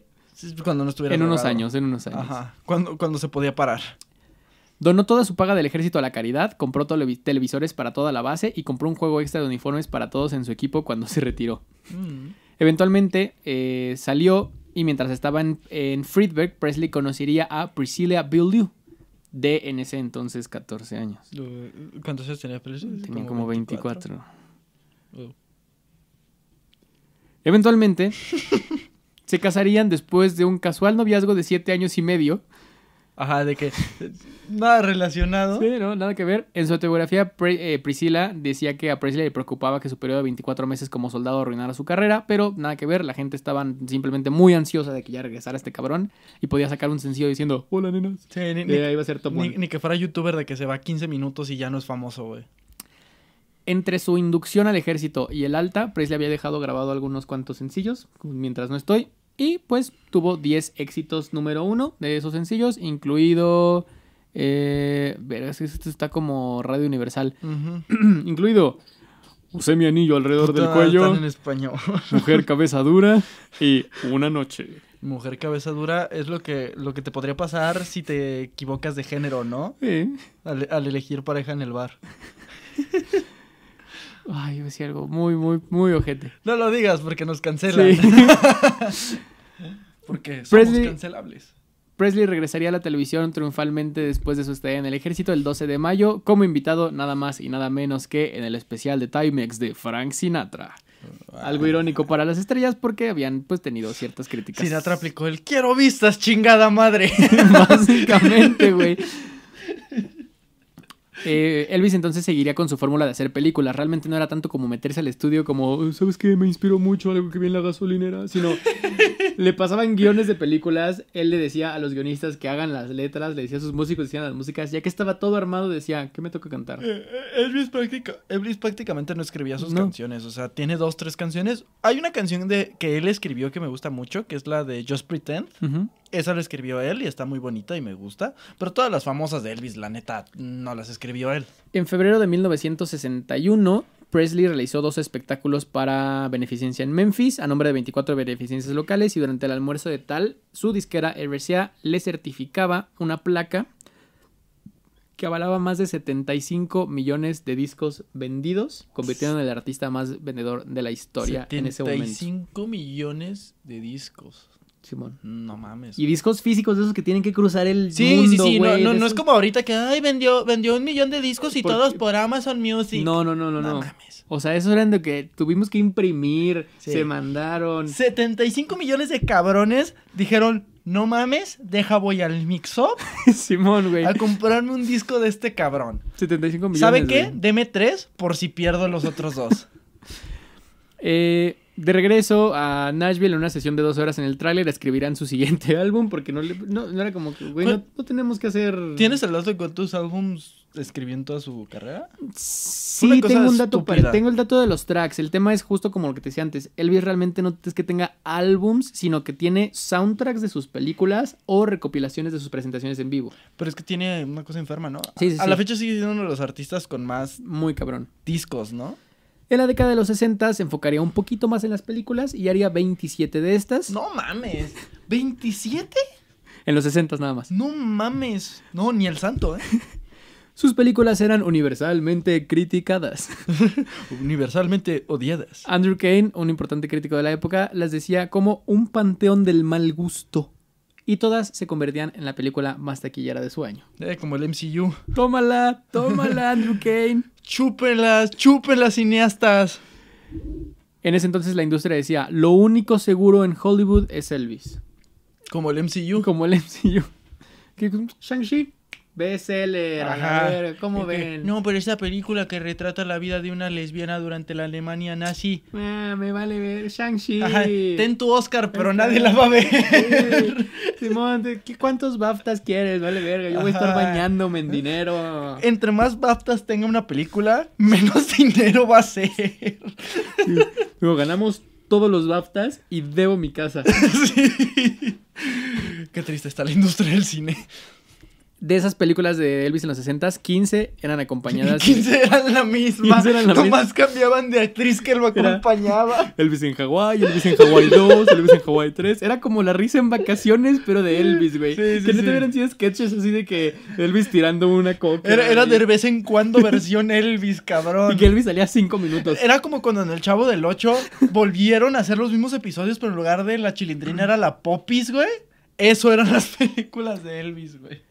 cuando no estuviera En unos drogado. años, en unos años. Ajá, cuando se podía parar. Donó toda su paga del ejército a la caridad, compró televisores para toda la base y compró un juego extra de uniformes para todos en su equipo cuando se retiró. Eventualmente salió y mientras estaba en Friedberg, Presley conocería a Priscilla Beaulieu, de en ese entonces 14 años. ¿Cuántos años tenía Presley? Tenía como 24. Oh. Eventualmente se casarían después de un casual noviazgo de 7 años y medio. Ajá, de que nada relacionado. Sí, no, nada que ver. En su autobiografía, Priscilla decía que a Presley le preocupaba que su periodo de 24 meses como soldado arruinara su carrera, pero nada que ver. La gente estaba simplemente muy ansiosa de que ya regresara este cabrón y podía sacar un sencillo diciendo, hola, nenas. Sí, Iba a ser top one. Ni que fuera youtuber de que se va 15 minutos y ya no es famoso, güey. Entre su inducción al ejército y el alta, Presley había dejado grabado algunos cuantos sencillos, mientras no estoy. Y pues tuvo 10 éxitos número 1 de esos sencillos, incluido... esto está como Radio Universal. Incluido... Usé mi anillo alrededor del cuello. Están en español. Mujer cabeza dura y Una noche. Mujer cabeza dura es lo que te podría pasar si te equivocas de género, ¿no? Sí. Al elegir pareja en el bar. Ay, iba a decir algo muy, muy, muy ojete. No lo digas porque nos cancelan. Sí. Porque somos Presley- cancelables. Presley regresaría a la televisión triunfalmente después de su estadía en el ejército el 12 de mayo como invitado nada más y nada menos que en el especial de Timex de Frank Sinatra. Algo irónico para las estrellas porque habían pues tenido ciertas críticas. Sinatra aplicó el quiero vistas, chingada madre. Básicamente, güey. Elvis entonces seguiría con su fórmula de hacer películas. Realmente no era tanto como meterse al estudio como, ¿sabes qué? Me inspiró mucho algo que vi en la gasolinera. Sino, le pasaban guiones de películas. Él le decía a los guionistas que hagan las letras. Le decía a sus músicos que hicieran las músicas. Ya que estaba todo armado, decía, ¿qué me toca cantar? Elvis prácticamente no escribía sus No. canciones. O sea, tiene 2, 3 canciones. Hay una canción que él escribió que me gusta mucho, que es la de Just Pretend. Ujú. Esa la escribió él y está muy bonita y me gusta. Pero todas las famosas de Elvis, la neta, no las escribió él. En febrero de 1961, Presley realizó 2 espectáculos para beneficencia en Memphis, a nombre de 24 beneficencias locales, y durante el almuerzo de tal, su disquera RCA le certificaba una placa que avalaba más de 75 millones de discos vendidos, convirtiendo en el artista más vendedor de la historia en ese momento. 75 millones de discos. Simón. No mames. Y discos físicos de esos que tienen que cruzar el Sí, mundo, sí, sí, güey, no de es esos- como ahorita que, ay, vendió 1 millón de discos y ¿Por todos qué? por Amazon Music. No. No No mames. O sea, esos eran de que tuvimos que imprimir, Sí. se mandaron. 75 millones de cabrones dijeron, no mames, deja voy al Mix-Up Simón, güey. a comprarme un disco de este cabrón. 75 millones. ¿Sabe qué? güey. Deme 3 por si pierdo los otros 2. De regreso a Nashville en una sesión de 2 horas en el tráiler escribirán su siguiente álbum porque no era como que, güey, no tenemos que hacer... ¿Tienes el dato de cuántos álbums escribió en toda su carrera? Sí, Una cosa tengo un dato, estúpida. tengo el dato de los tracks. El tema es justo como lo que te decía antes. Elvis realmente no es que tenga álbums, sino que tiene soundtracks de sus películas o recopilaciones de sus presentaciones en vivo. Pero es que tiene una cosa enferma, ¿no? Sí, sí, A sí. la fecha sigue siendo uno de los artistas con más Muy cabrón. discos, ¿no? En la década de los 60 se enfocaría un poquito más en las películas y haría 27 de estas. No mames. ¿27? En los 60 nada más. No mames. No, ni el santo, ¿eh? Sus películas eran universalmente criticadas. Universalmente odiadas. Andrew Kane, un importante crítico de la época, las decía como un panteón del mal gusto. Y todas se convertían en la película más taquillera de su año. Como el MCU. Tómala, Andrew Kane. Chúpenlas, cineastas. En ese entonces la industria decía, lo único seguro en Hollywood es Elvis. Como el MCU. Como el MCU. Shang-Chi, bestseller, Ajá. a ver, ¿cómo ven? No, pero esa película que retrata la vida de una lesbiana durante la Alemania nazi. Me vale ver, Shang-Chi. Ajá, ten tu Oscar, pero nadie la va a ver. Simón, ¿cuántos BAFTAs quieres? Vale verga, yo voy a estar Ajá. bañándome en dinero. Entre más BAFTAs tenga una película, menos dinero va a ser. Luego ganamos todos los BAFTAs y debo mi casa. Sí. Qué triste está la industria del cine. De esas películas de Elvis en los 60s, 15 eran acompañadas 15 eran la misma. 15 eran la Nomás cambiaban de actriz que lo acompañaba. Elvis en Hawái, Elvis en Hawái 2, Elvis en Hawái 3. Era como la risa en vacaciones, pero de Elvis, güey. Sí, que no sí. te hubieran sido sketches así de que Elvis tirando una coca. Era y- de vez en cuando versión Elvis, cabrón. Y que Elvis salía 5 minutos. Era como cuando en El Chavo del 8 volvieron a hacer los mismos episodios, pero en lugar de la Chilindrina era la Popis, güey. Eso eran las películas de Elvis, güey.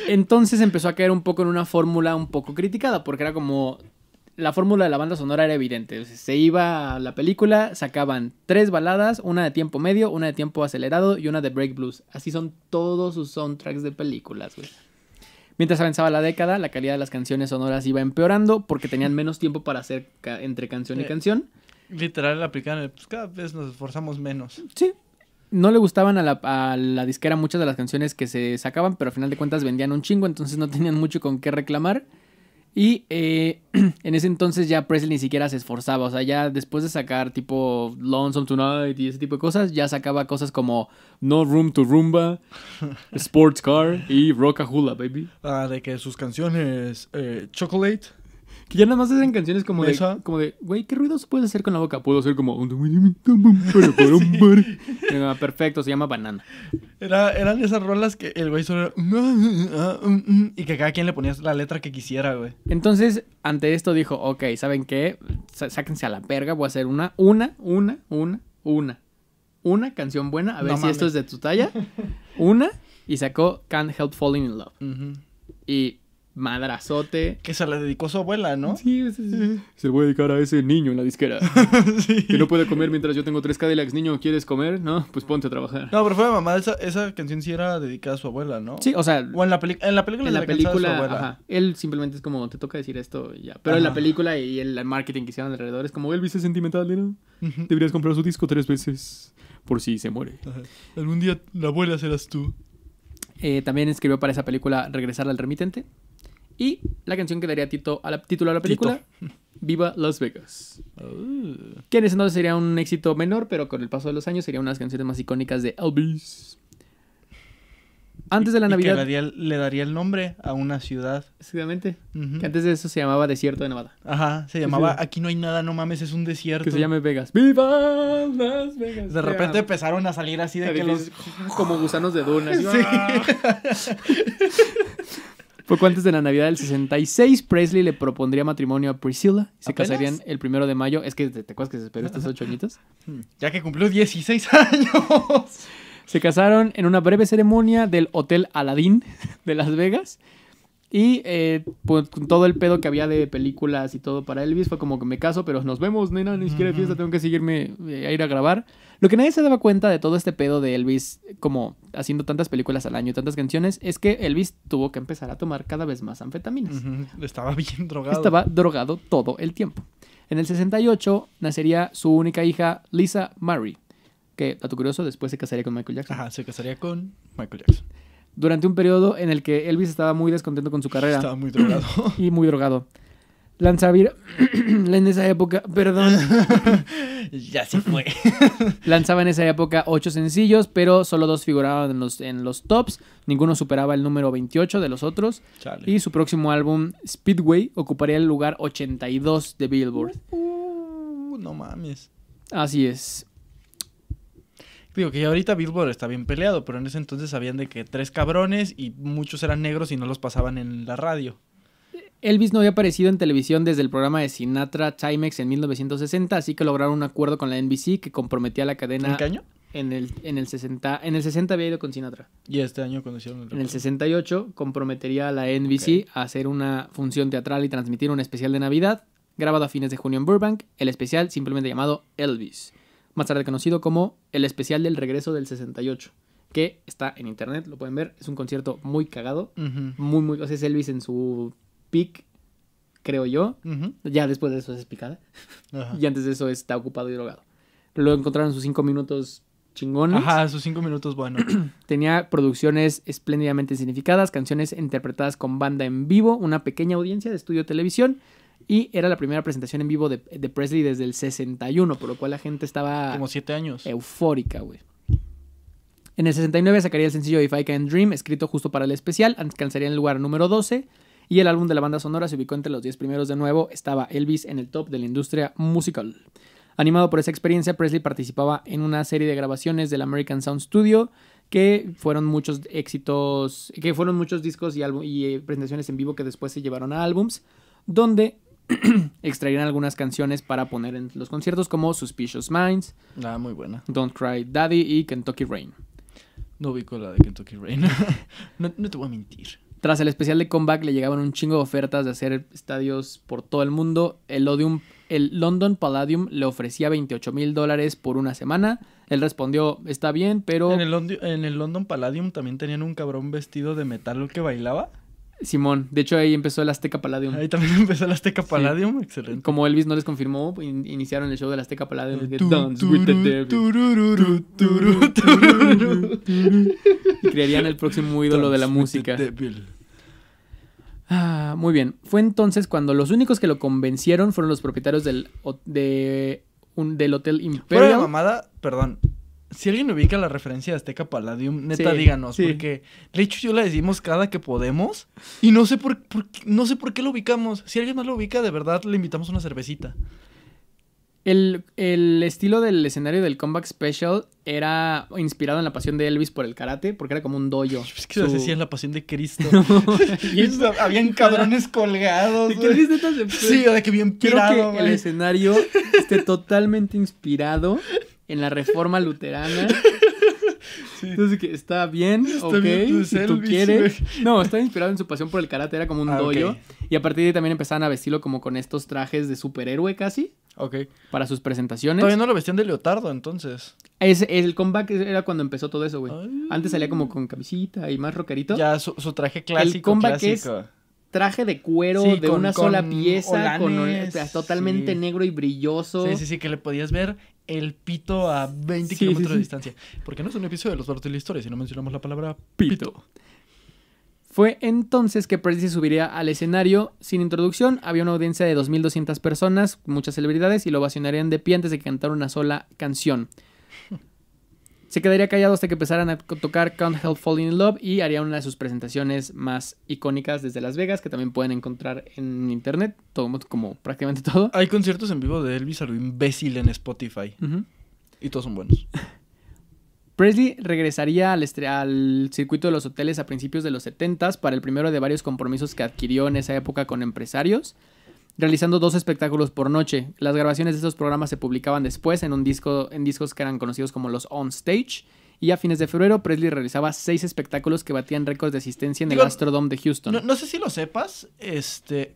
Entonces empezó a caer un poco en una fórmula un poco criticada, porque era como... La fórmula de la banda sonora era evidente. O sea, se iba a la película, sacaban 3 baladas, una de tiempo medio, una de tiempo acelerado y una de break blues. Así son todos sus soundtracks de películas, güey. Mientras avanzaba la década, la calidad de las canciones sonoras iba empeorando porque tenían menos tiempo para hacer entre canción y canción. Literal, aplicaban, pues cada vez nos esforzamos menos. Sí. No le gustaban a la disquera muchas de las canciones que se sacaban, pero al final de cuentas vendían un chingo, entonces no tenían mucho con qué reclamar. Y en ese entonces ya Presley ni siquiera se esforzaba, o sea, ya después de sacar tipo Lonesome Tonight y ese tipo de cosas, ya sacaba cosas como No Room to Rumba, Sports Car y Rockahula, baby. De que sus canciones Chocolate. Que ya nada más eran canciones como Esa. de, güey, ¿qué ruidos puedes hacer con la boca? Puedo hacer como... Perfecto, se llama Banana. Eran esas rolas que el güey solo... Y que cada quien le ponía la letra que quisiera, güey. Entonces, ante esto dijo, ok, ¿saben qué? Sáquense a la verga, voy a hacer una canción buena, a ver No si mames. esto es de tu talla. Y sacó Can't Help Falling in Love. Y madrazote. Que se la dedicó su abuela, ¿no? Sí, se lo voy a dedicar a ese niño en la disquera. Sí. Que no puede comer mientras yo tengo 3 Cadillacs. Niño, ¿quieres comer? No, pues ponte a trabajar. No, pero fue de mamá, esa canción sí era dedicada a su abuela, ¿no? Sí, o sea... O en la película En la dedicada a su película, abuela. ajá, él simplemente es como, te toca decir esto y ya. Pero en la Ajá. película y el marketing que hicieron alrededor es como, Elvis es sentimental, ¿no? Ujú. Deberías comprar su disco 3 veces por si se muere. Ajá. Algún día la abuela serás tú. También escribió para esa película Regresar al Remitente. Y la canción que daría título a la película, Viva Las Vegas. Que en ese entonces sería un éxito menor, pero con el paso de los años sería una de las canciones más icónicas de Elvis. Antes de la Navidad... Que le daría el nombre a una ciudad. Exactamente. Ujú. Que antes de eso se llamaba Desierto de Nevada. Ajá, se llamaba Aquí no hay nada, no mames, es un desierto. Que se llame Vegas. ¡Viva Las Vegas! De repente empezaron a salir así de que los... Como gusanos de dunas. Sí. Poco antes de la Navidad del 66, Presley le propondría matrimonio a Priscilla. Se ¿Apenas? casarían el 1 de mayo. Es que, ¿te acuerdas que se esperó estos 8 añitos? Ya que cumplió 16 años. Se casaron en una breve ceremonia del Hotel Aladdin de Las Vegas. Y pues, con todo el pedo que había de películas y todo para Elvis, fue como que me caso, pero nos vemos, nena, ni siquiera de fiesta, tengo que seguirme a ir a grabar. Lo que nadie se daba cuenta de todo este pedo de Elvis, como haciendo tantas películas al año y tantas canciones, es que Elvis tuvo que empezar a tomar cada vez más anfetaminas. Estaba bien drogado. Estaba drogado todo el tiempo. En el 68 nacería su única hija, Lisa Marie, que, dato curioso, después se casaría con Michael Jackson. Ajá, se casaría con Michael Jackson. Durante un periodo en el que Elvis estaba muy descontento con su carrera Estaba muy drogado. y muy drogado. Lanzaba en esa época, perdón, Ya se fue. lanzaba en esa época 8 sencillos, pero solo 2 figuraban en los tops. Ninguno superaba el número 28 de los otros. Chale. Y su próximo álbum, Speedway, ocuparía el lugar 82 de Billboard. No mames. Así es. Digo que ya ahorita Billboard está bien peleado, pero en ese entonces sabían de que 3 cabrones y muchos eran negros y no los pasaban en la radio. Elvis no había aparecido en televisión desde el programa de Sinatra Timex en 1960, así que lograron un acuerdo con la NBC que comprometía a la cadena. ¿En qué año? En el 60. En el 60 había ido con Sinatra. Y este año cuando hicieron el En el 68 comprometería a la NBC a hacer una función teatral y transmitir un especial de Navidad, grabado a fines de junio en Burbank, el especial simplemente llamado Elvis, más tarde conocido como el especial del regreso del 68, que está en internet, lo pueden ver, es un concierto muy cagado, muy, o sea, es Elvis en su peak, creo yo, ya después de eso es picada, y antes de eso está ocupado y drogado. Lo encontraron sus 5 minutos chingones. Ajá, sus 5 minutos, bueno. Tenía producciones espléndidamente significadas, canciones interpretadas con banda en vivo, una pequeña audiencia de estudio de televisión, y era la primera presentación en vivo de Presley desde el 61, por lo cual la gente estaba... Como 7 años. Eufórica, güey. En el 69 sacaría el sencillo If I Can Dream, escrito justo para el especial, alcanzaría el lugar número 12, y el álbum de la banda sonora se ubicó entre los 10 primeros de nuevo. Estaba Elvis en el top de la industria musical. Animado por esa experiencia, Presley participaba en una serie de grabaciones del American Sound Studio, que fueron muchos éxitos, que fueron muchos discos y presentaciones en vivo que después se llevaron a álbums, donde extraían algunas canciones para poner en los conciertos, como Suspicious Minds, Muy buena. Don't Cry Daddy y Kentucky Rain. No ubico la de Kentucky Rain. no te voy a mentir. Tras el especial de comeback le llegaban un chingo de ofertas de hacer estadios por todo el mundo. El London Palladium le ofrecía $28,000 por una semana. Él respondió, está bien, pero... ¿En el London Palladium también tenían un cabrón vestido de metal que bailaba? Simón, de hecho ahí empezó el Azteca Palladium. Ahí también empezó el Azteca Palladium, excelente. Como Elvis no les confirmó, iniciaron el show del Azteca Palladium. Dance with the Devil. Y crearían el próximo ídolo de la música. Muy bien. Fue entonces cuando los únicos que lo convencieron fueron los propietarios del Hotel Pero Imperial. la mamada, perdón. Si alguien ubica la referencia de Azteca Palladium, neta, Sí, díganos. sí. Porque de hecho yo la decimos cada que podemos. Y no sé por qué lo ubicamos. Si alguien más lo ubica, de verdad le invitamos una cervecita. El estilo del escenario del Comeback Special era inspirado en la pasión de Elvis por el karate, porque era como un dojo. Es que se decía en la pasión de Cristo. Y eso- Habían cabrones colgados. ¿De qué güey. neta se fue? Sí, de que bien Quiero pirado, que el güey. escenario esté totalmente inspirado en la reforma luterana. Sí. Entonces, que está bien, Está ok, bien, pues, si tú Elvis, quieres. No, estaba inspirado en su pasión por el karate, era como un dojo. Ok. Y a partir de ahí también empezaban a vestirlo como con estos trajes de superhéroe casi, Ok. para sus presentaciones. Todavía no lo vestían de leotardo, entonces. El comeback era cuando empezó todo eso, güey. Ay. Antes salía como con camisita y más rockerito. Ya su traje clásico. El comeback clásico. Traje de cuero Sí, de con- una con sola pieza, olanes, totalmente sí. negro y brilloso. Sí, que le podías ver el pito a 20 Sí, kilómetros sí, de sí. distancia. Porque no es un episodio de Los Barros de la Historia si no mencionamos la palabra Pito. Fue entonces que Presley subiría al escenario sin introducción. Había una audiencia de 2,200 personas, muchas celebridades, y lo ovacionarían de pie antes de que cantara una sola canción. Se quedaría callado hasta que empezaran a tocar Can't Help Falling in Love y haría una de sus presentaciones más icónicas desde Las Vegas, que también pueden encontrar en internet, como prácticamente todo. Hay conciertos en vivo de Elvis a lo imbécil en Spotify. Ujú. Y todos son buenos. Presley regresaría al circuito de los hoteles a principios de los 70s para el primero de varios compromisos que adquirió en esa época con empresarios, realizando 2 espectáculos por noche. Las grabaciones de estos programas se publicaban después en discos que eran conocidos como los On Stage, y a fines de febrero Presley realizaba 6 espectáculos que batían récords de asistencia en el Digo, Astrodome de Houston. No sé si lo sepas,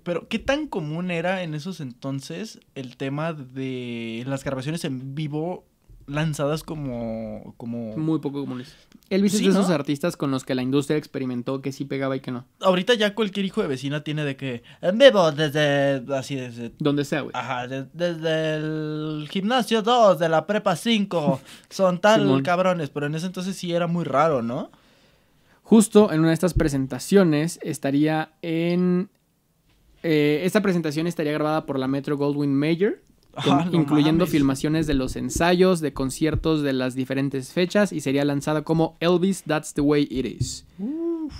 pero ¿qué tan común era en esos entonces el tema de las grabaciones en vivo lanzadas como... Muy poco comunes. Elvis es Sí, de ¿no? esos artistas con los que la industria experimentó que sí pegaba y que no. Ahorita ya cualquier hijo de vecina tiene de que en vivo desde Donde sea, güey. ajá, desde el gimnasio 2 de la prepa 5 son tal Simón. cabrones, pero en ese entonces sí era muy raro, ¿no? Justo en una de estas presentaciones estaría esta presentación estaría grabada por la Metro Goldwyn Mayer, No incluyendo mames. filmaciones de los ensayos, de conciertos de las diferentes fechas, y sería lanzada como Elvis, That's the Way It Is.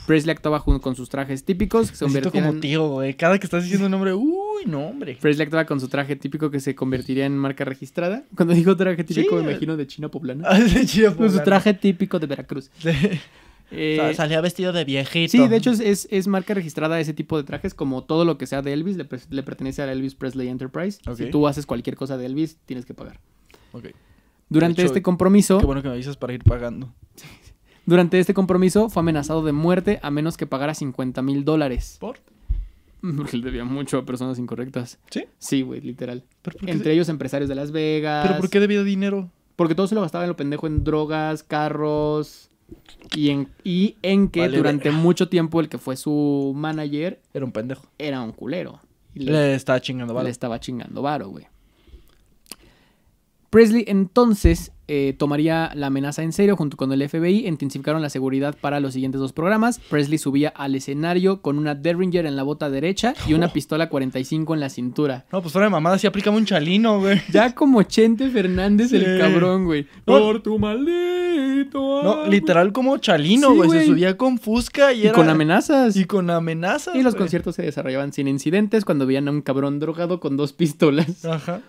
Presley actuaba con sus trajes típicos, que se Me siento convertían como tío, güey. Cada que estás diciendo un nombre, uy, no, hombre. Presley actuaba con su traje típico que se convertiría en marca registrada. Cuando digo traje típico Sí. me imagino de China poblana. Ah, sí, chido, Con su poblano. traje típico de Veracruz. Sí. Salía vestido de viejito. Sí, de hecho es marca registrada ese tipo de trajes, como todo lo que sea de Elvis le pertenece a la Elvis Presley Enterprise. Ok. Si tú haces cualquier cosa de Elvis, tienes que pagar. Ok. Durante De hecho, este compromiso, Qué bueno que me avisas para ir pagando. fue amenazado de muerte a menos que pagara $50,000. ¿Por? Porque le debía mucho a personas incorrectas. ¿Sí? Sí, güey, literal. ¿Pero por qué, Entre ellos empresarios de Las Vegas. ¿pero por qué debía dinero? Porque todo se lo gastaba en lo pendejo en drogas, carros y en que Vale, durante verga. mucho tiempo el que fue su manager Era un pendejo. era un culero. Y Le estaba chingando, ¿vale? le estaba chingando varo, güey. Presley entonces tomaría la amenaza en serio junto con el FBI, intensificaron la seguridad para los siguientes 2 programas. Presley subía al escenario con una Derringer en la bota derecha y una pistola 45 en la cintura. No, pues fuera de mamada, sí aplícame un chalino, güey. Ya como Chente Fernández el Sí. cabrón, güey. No. Por tu maldito No, amor. literal como chalino, Sí, güey. Se güey. subía con Fusca y Y era... con amenazas. Y con amenazas, Y los güey. conciertos se desarrollaban sin incidentes cuando veían a un cabrón drogado con 2 pistolas. Ajá.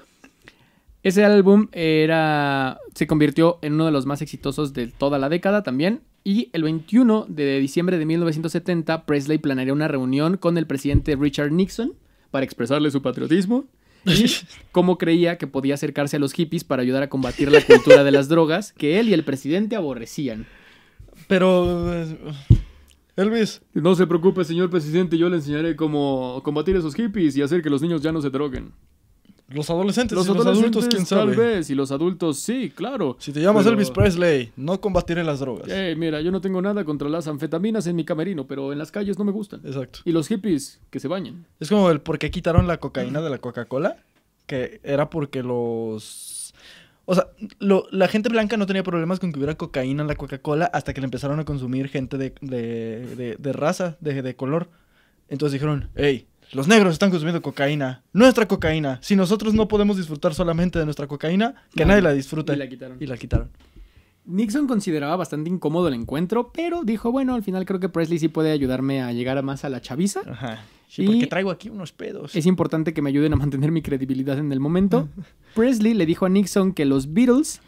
Ese álbum se convirtió en uno de los más exitosos de toda la década también. Y el 21 de diciembre de 1970, Presley planearía una reunión con el presidente Richard Nixon para expresarle su patriotismo y cómo creía que podía acercarse a los hippies para ayudar a combatir la cultura de las drogas que él y el presidente aborrecían. Pero... Elvis, No se preocupe, señor presidente, yo le enseñaré cómo combatir a esos hippies y hacer que los niños ya no se droguen. los adolescentes Los y los adolescentes, adultos, quién tal sabe. vez, y los adultos, sí, claro. Si te llamas Pero- Elvis Presley, no combatiré las drogas. Mira, yo no tengo nada contra las anfetaminas en mi camerino, pero en las calles no me gustan. Exacto. Y los hippies, que se bañen. Es como el por qué quitaron la cocaína de la Coca-Cola, que era porque los... O sea, la gente blanca no tenía problemas con que hubiera cocaína en la Coca-Cola hasta que le empezaron a consumir gente de raza, de color. Entonces dijeron, hey, los negros están consumiendo cocaína, nuestra cocaína. Si nosotros no podemos disfrutar solamente de nuestra cocaína, que nadie la disfrute. Y la quitaron. Y la quitaron. Nixon consideraba bastante incómodo el encuentro, pero dijo, bueno, al final creo que Presley sí puede ayudarme a llegar más a la chaviza. Ajá. Sí, Y- porque traigo aquí unos pedos. Es importante que me ayuden a mantener mi credibilidad en el momento. Presley le dijo a Nixon que los Beatles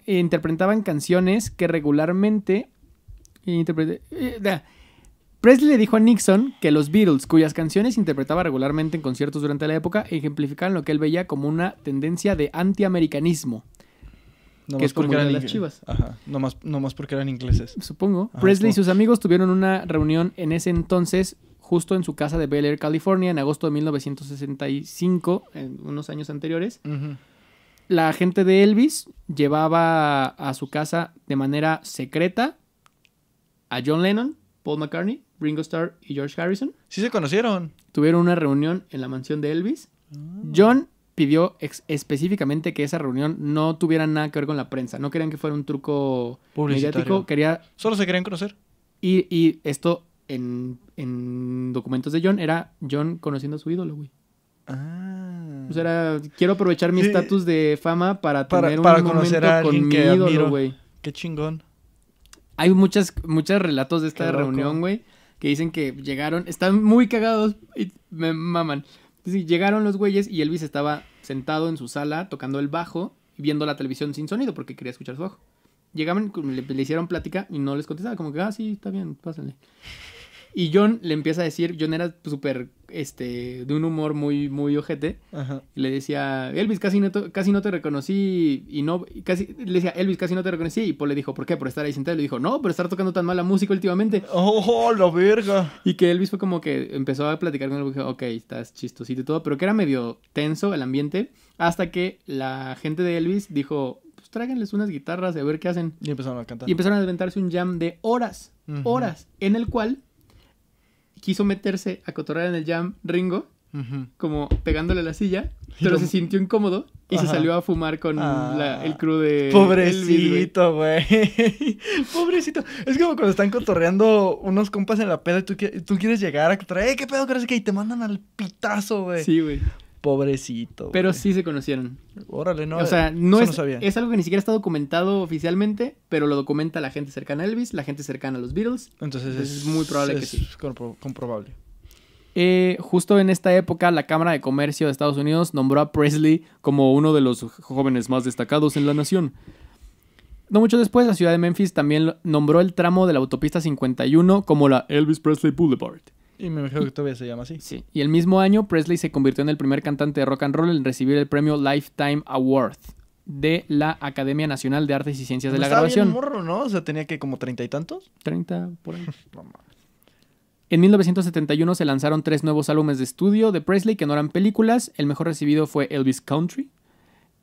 interpretaban canciones que regularmente... Presley le dijo a Nixon que los Beatles, cuyas canciones interpretaba regularmente en conciertos durante la época, ejemplificaban lo que él veía como una tendencia de antiamericanismo. Nomás que es como porque la de eran las ing- Chivas. Ajá. Nomás porque eran ingleses. Supongo. Ajá, Presley y supongo. sus amigos tuvieron una reunión en ese entonces, justo en su casa de Bel Air, California, en agosto de 1965, en unos años anteriores. Ujú. La gente de Elvis llevaba a su casa de manera secreta a John Lennon, Paul McCartney, Ringo Starr y George Harrison. Sí se conocieron. Tuvieron una reunión en la mansión de Elvis. John pidió específicamente que esa reunión no tuviera nada que ver con la prensa. No querían que fuera un truco Publicitario. mediático. Quería... Solo se querían conocer. Y esto en documentos de John era John conociendo a su ídolo, güey. Ah. O sea, era, quiero aprovechar mi Sí. estatus de fama para tener para un conocer momento a alguien con mi que ídolo, admiro. güey. Qué chingón. Hay muchos relatos de esta Qué loco. reunión, güey, que dicen que llegaron, están muy cagados y me maman. Sí, llegaron los güeyes y Elvis estaba sentado en su sala tocando el bajo y viendo la televisión sin sonido porque quería escuchar su bajo. Llegaban, le hicieron plática y no les contestaba, como que, sí, está bien, pásenle. Y John le empieza a decir, John era súper, de un humor muy, muy ojete. Ajá. Y le decía, Elvis, casi no te reconocí. Le decía, Elvis, casi no te reconocí. Y Paul le dijo, ¿por qué? Por estar ahí sentado. Y le dijo, no, por estar tocando tan mala música últimamente. Oh, la verga. Y que Elvis fue como que empezó a platicar con él. Y dijo, ok, estás chistosito y todo. Pero que era medio tenso el ambiente. Hasta que la gente de Elvis dijo, pues tráiganles unas guitarras a ver qué hacen. Y empezaron a cantar. Y empezaron a inventarse un jam de horas. Ujú. Horas. En el cual quiso meterse a cotorrear en el jam Ringo. Ujú. Como pegándole a la silla, Y pero lo- se sintió incómodo y se Ajá. salió a fumar con el crew de Elvis, güey. Pobrecito, güey. Pobrecito. Es como cuando están cotorreando unos compas en la peda y tú quieres llegar a cotorrear. ¿Qué pedo crees que? Y te mandan al pitazo, güey. Sí, güey. Pobrecito. Pero güey. sí se conocieron. Órale, no. O sea, no eso es, no sabía. es algo que ni siquiera está documentado oficialmente, pero lo documenta la gente cercana a Elvis, la gente cercana a los Beatles. Entonces es muy probable que sí. comprobable. Justo en esta época, la Cámara de Comercio de Estados Unidos nombró a Presley como uno de los jóvenes más destacados en la nación. No mucho después, la ciudad de Memphis también nombró el tramo de la autopista 51 como la Elvis Presley Boulevard. Y me imagino que todavía se llama así. Sí. Y el mismo año, Presley se convirtió en el primer cantante de rock and roll en recibir el premio Lifetime Award de la Academia Nacional de Artes y Ciencias de la Estaba Grabación. bien morro, ¿no? O sea, tenía que como 30 y tantos. 30 por ahí. En 1971 se lanzaron 3 nuevos álbumes de estudio de Presley que no eran películas. El mejor recibido fue Elvis Country.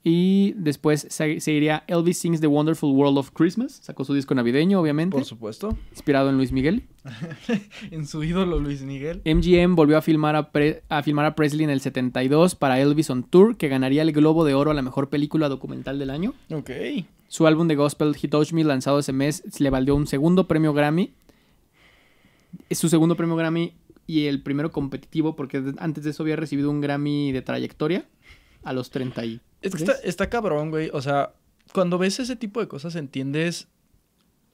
Y después seguiría Elvis Sings the Wonderful World of Christmas. Sacó su disco navideño, obviamente. Por supuesto. Inspirado en Luis Miguel. En su ídolo Luis Miguel. MGM volvió a filmar a Presley en el 72 para Elvis on Tour, que ganaría el Globo de Oro a la mejor película documental del año. Ok. Su álbum de gospel He Touched Me, lanzado ese mes, le valió un segundo premio Grammy. Es su segundo premio Grammy y el primero competitivo, porque antes de eso había recibido un Grammy de trayectoria a los 30 y... Es que está cabrón, güey. O sea, cuando ves ese tipo de cosas entiendes...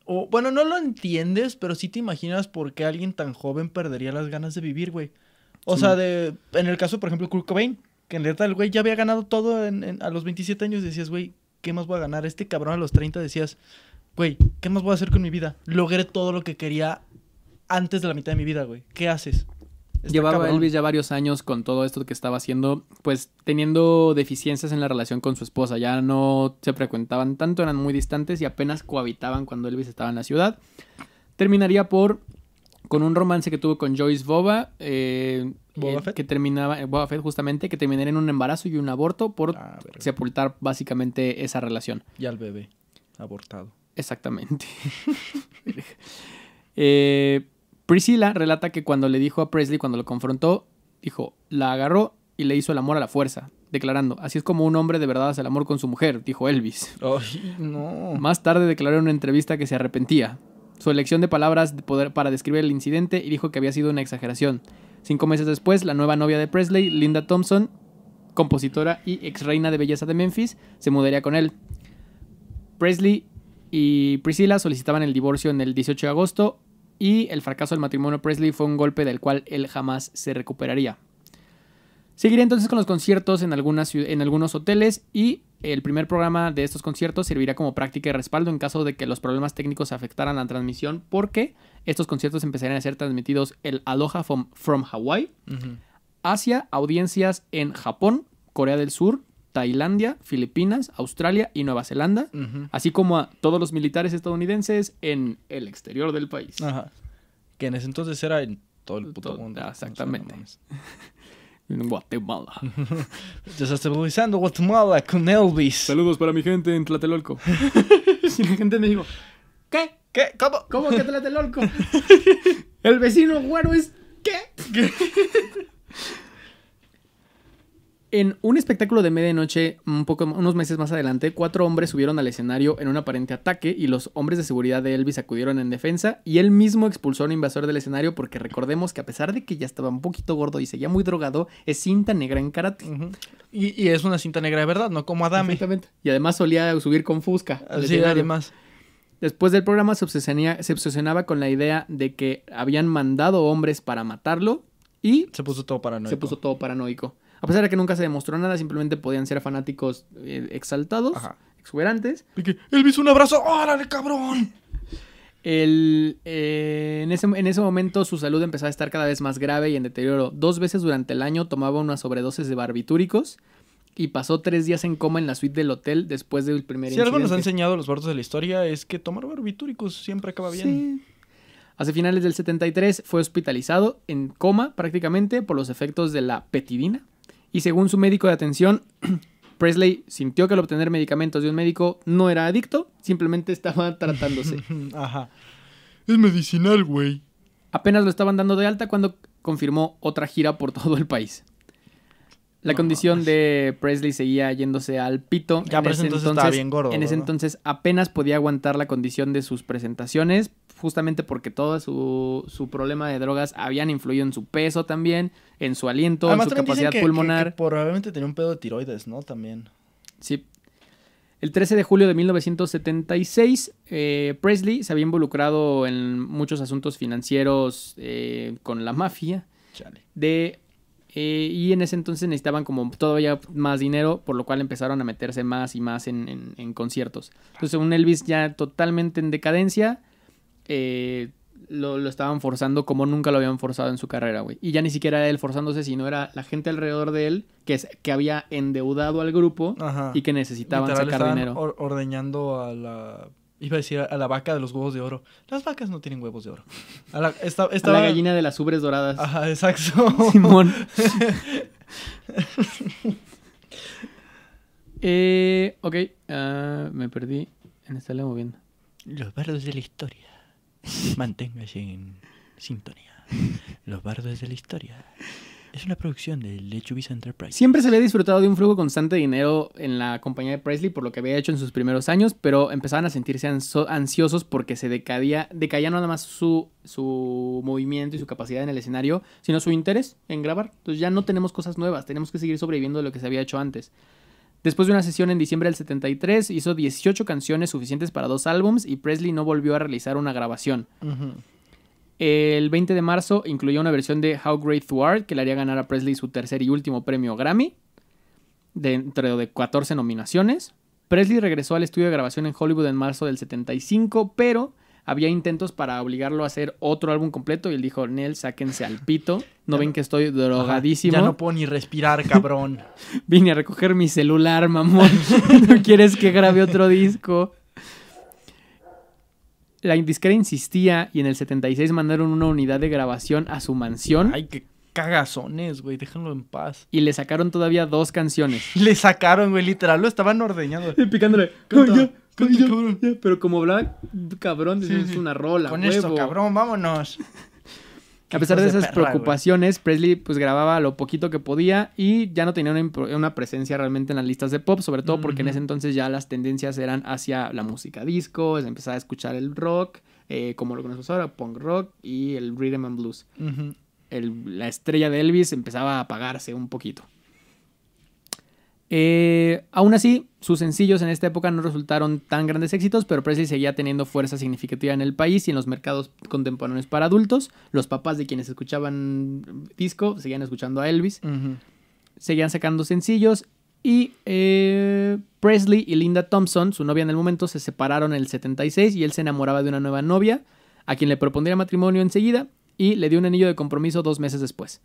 O, bueno, no lo entiendes, pero sí te imaginas por qué alguien tan joven perdería las ganas de vivir, güey. O Sí. sea, en el caso, por ejemplo, Kurt Cobain, que en realidad el güey ya había ganado todo a los 27 años. Decías, güey, ¿qué más voy a ganar? Este cabrón a los 30 decías, güey, ¿qué más voy a hacer con mi vida? Logré todo lo que quería antes de la mitad de mi vida, güey. ¿Qué haces? Está Llevaba cabrón. Elvis ya varios años con todo esto que estaba haciendo, pues teniendo deficiencias en la relación con su esposa. Ya no se frecuentaban tanto, eran muy distantes y apenas cohabitaban cuando Elvis estaba en la ciudad. Terminaría con un romance que tuvo con Joyce Boba, ¿Boba Fett? que terminaba, Boba Fett justamente, que terminaría en un embarazo y un aborto por Ah, verga. sepultar básicamente esa relación. Ya el bebé abortado. Exactamente. Priscilla relata que cuando le dijo a Presley, cuando lo confrontó, dijo, la agarró y le hizo el amor a la fuerza, declarando, así es como un hombre de verdad hace el amor con su mujer, dijo Elvis. Ay, no. Más tarde declaró en una entrevista que se arrepentía. Su elección de palabras para describir el incidente y dijo que había sido una exageración. 5 meses después, la nueva novia de Presley, Linda Thompson, compositora y ex reina de belleza de Memphis, se mudaría con él. Presley y Priscilla solicitaban el divorcio en el 18 de agosto y el fracaso del matrimonio Presley fue un golpe del cual él jamás se recuperaría. Seguiría entonces con los conciertos en algunos hoteles y el primer programa de estos conciertos servirá como práctica y respaldo en caso de que los problemas técnicos afectaran la transmisión, porque estos conciertos empezarían a ser transmitidos el Aloha from Hawaii, Ujú. hacia audiencias en Japón, Corea del Sur, Tailandia, Filipinas, Australia y Nueva Zelanda, Ujú. así como a todos los militares estadounidenses en el exterior del país. Ajá. Que en ese entonces era en todo el puto Todo, mundo. exactamente. O sea, no mames. En Guatemala. Desestabilizando Guatemala con Elvis. Saludos para mi gente en Tlatelolco. Y la gente me dijo, ¿qué? ¿Qué? ¿Cómo? ¿Cómo que Tlatelolco? El vecino güero es... ¿Qué? En un espectáculo de medianoche, unos meses más adelante, 4 hombres subieron al escenario en un aparente ataque y los hombres de seguridad de Elvis acudieron en defensa y él mismo expulsó a un invasor del escenario porque recordemos que a pesar de que ya estaba un poquito gordo y seguía muy drogado, es cinta negra en karate. Ujú. Y es una cinta negra de verdad, no como Adame. Exactamente. Y además solía subir con Fusca al Así, escenario. además. Después del programa se obsesionaba con la idea de que habían mandado hombres para matarlo y Se puso todo paranoico. se puso todo paranoico. A pesar de que nunca se demostró nada, simplemente podían ser fanáticos exaltados, Ajá. exuberantes. Y que, Elvis, un abrazo. ¡Órale, cabrón! En ese momento su salud empezaba a estar cada vez más grave y en deterioro. 2 veces durante el año tomaba una sobredosis de barbitúricos y pasó 3 días en coma en la suite del hotel después del primer Si incidente. algo nos ha enseñado los bardos de la historia es que tomar barbitúricos siempre acaba bien. Sí. Hacia finales del 73 fue hospitalizado en coma prácticamente por los efectos de la petidina. Y según su médico de atención, Presley sintió que al obtener medicamentos de un médico no era adicto, simplemente estaba tratándose. Ajá. Es medicinal, güey. Apenas lo estaban dando de alta cuando confirmó otra gira por todo el país. La No condición mames. de Presley seguía yéndose al pito. Ya, pero ese entonces estaba bien gordo, En ese ¿verdad? entonces apenas podía aguantar la condición de sus presentaciones, justamente porque todo su problema de drogas habían influido en su peso también, en su aliento, Además, en su también dicen capacidad que pulmonar. probablemente tenía un pedo de tiroides, ¿no? También. Sí. El 13 de julio de 1976, Presley se había involucrado en muchos asuntos financieros con la mafia Chale. de Y en ese entonces necesitaban como todavía más dinero, por lo cual empezaron a meterse más y más en conciertos. Entonces, un Elvis ya totalmente en decadencia, lo estaban forzando como nunca lo habían forzado en su carrera, güey. Y ya ni siquiera era él forzándose, sino era la gente alrededor de él que había endeudado al grupo y que necesitaban Literal, sacar estaban dinero. ordeñando a la... Iba a decir a la vaca de los huevos de oro. Las vacas no tienen huevos de oro. A la, A la gallina de las ubres doradas. Ajá, exacto. Simón. Ok, me perdí. En esta le moviendo. Los bardos de la historia. Manténgase en sintonía. Los bardos de la historia. Es una producción de Lechubisa Enterprise. Siempre se había disfrutado de un flujo constante de dinero en la compañía de Presley por lo que había hecho en sus primeros años, pero empezaban a sentirse ansiosos porque se decaía no nada más su movimiento y su capacidad en el escenario, sino su interés en grabar. Entonces ya no tenemos cosas nuevas, tenemos que seguir sobreviviendo de lo que se había hecho antes. Después de una sesión en diciembre del 73, hizo 18 canciones suficientes para 2 álbums y Presley no volvió a realizar una grabación. El 20 de marzo incluyó una versión de How Great You Are que le haría ganar a Presley su tercer y último premio Grammy, dentro de 14 nominaciones. Presley regresó al estudio de grabación en Hollywood en marzo del 75, pero había intentos para obligarlo a hacer otro álbum completo y él dijo, Nel, sáquense al pito, ¿no ven que estoy drogadísimo? Ya no puedo ni respirar, cabrón. Vine a recoger mi celular, mamón. ¿No quieres que grabe otro disco? La disquera insistía y en el 76 mandaron una unidad de grabación a su mansión. Ay, qué cagazones, güey. Déjenlo en paz. Y le sacaron todavía 2 canciones. Le sacaron, güey. Literal, lo estaban ordeñando. Picándole. Canta, cabrón. Pero como hablaba cabrón, Sí, es sí. una rola, Con huevo. esto, cabrón, vámonos. A pesar de Hijos de esas perra, preocupaciones, Presley pues grababa lo poquito que podía y ya no tenía una presencia realmente en las listas de pop, sobre todo porque en ese entonces ya las tendencias eran hacia la música disco, se empezaba a escuchar el rock, como lo conocemos ahora, punk rock y el rhythm and blues. La estrella de Elvis empezaba a apagarse un poquito. Aún así, sus sencillos en esta época no resultaron tan grandes éxitos, pero Presley seguía teniendo fuerza significativa en el país y en los mercados contemporáneos para adultos. Los papás de quienes escuchaban disco seguían escuchando a Elvis, seguían sacando sencillos y Presley y Linda Thompson, su novia en el momento, se separaron en el 76 y él se enamoraba de una nueva novia a quien le propondría matrimonio enseguida y le dio un anillo de compromiso 2 meses después,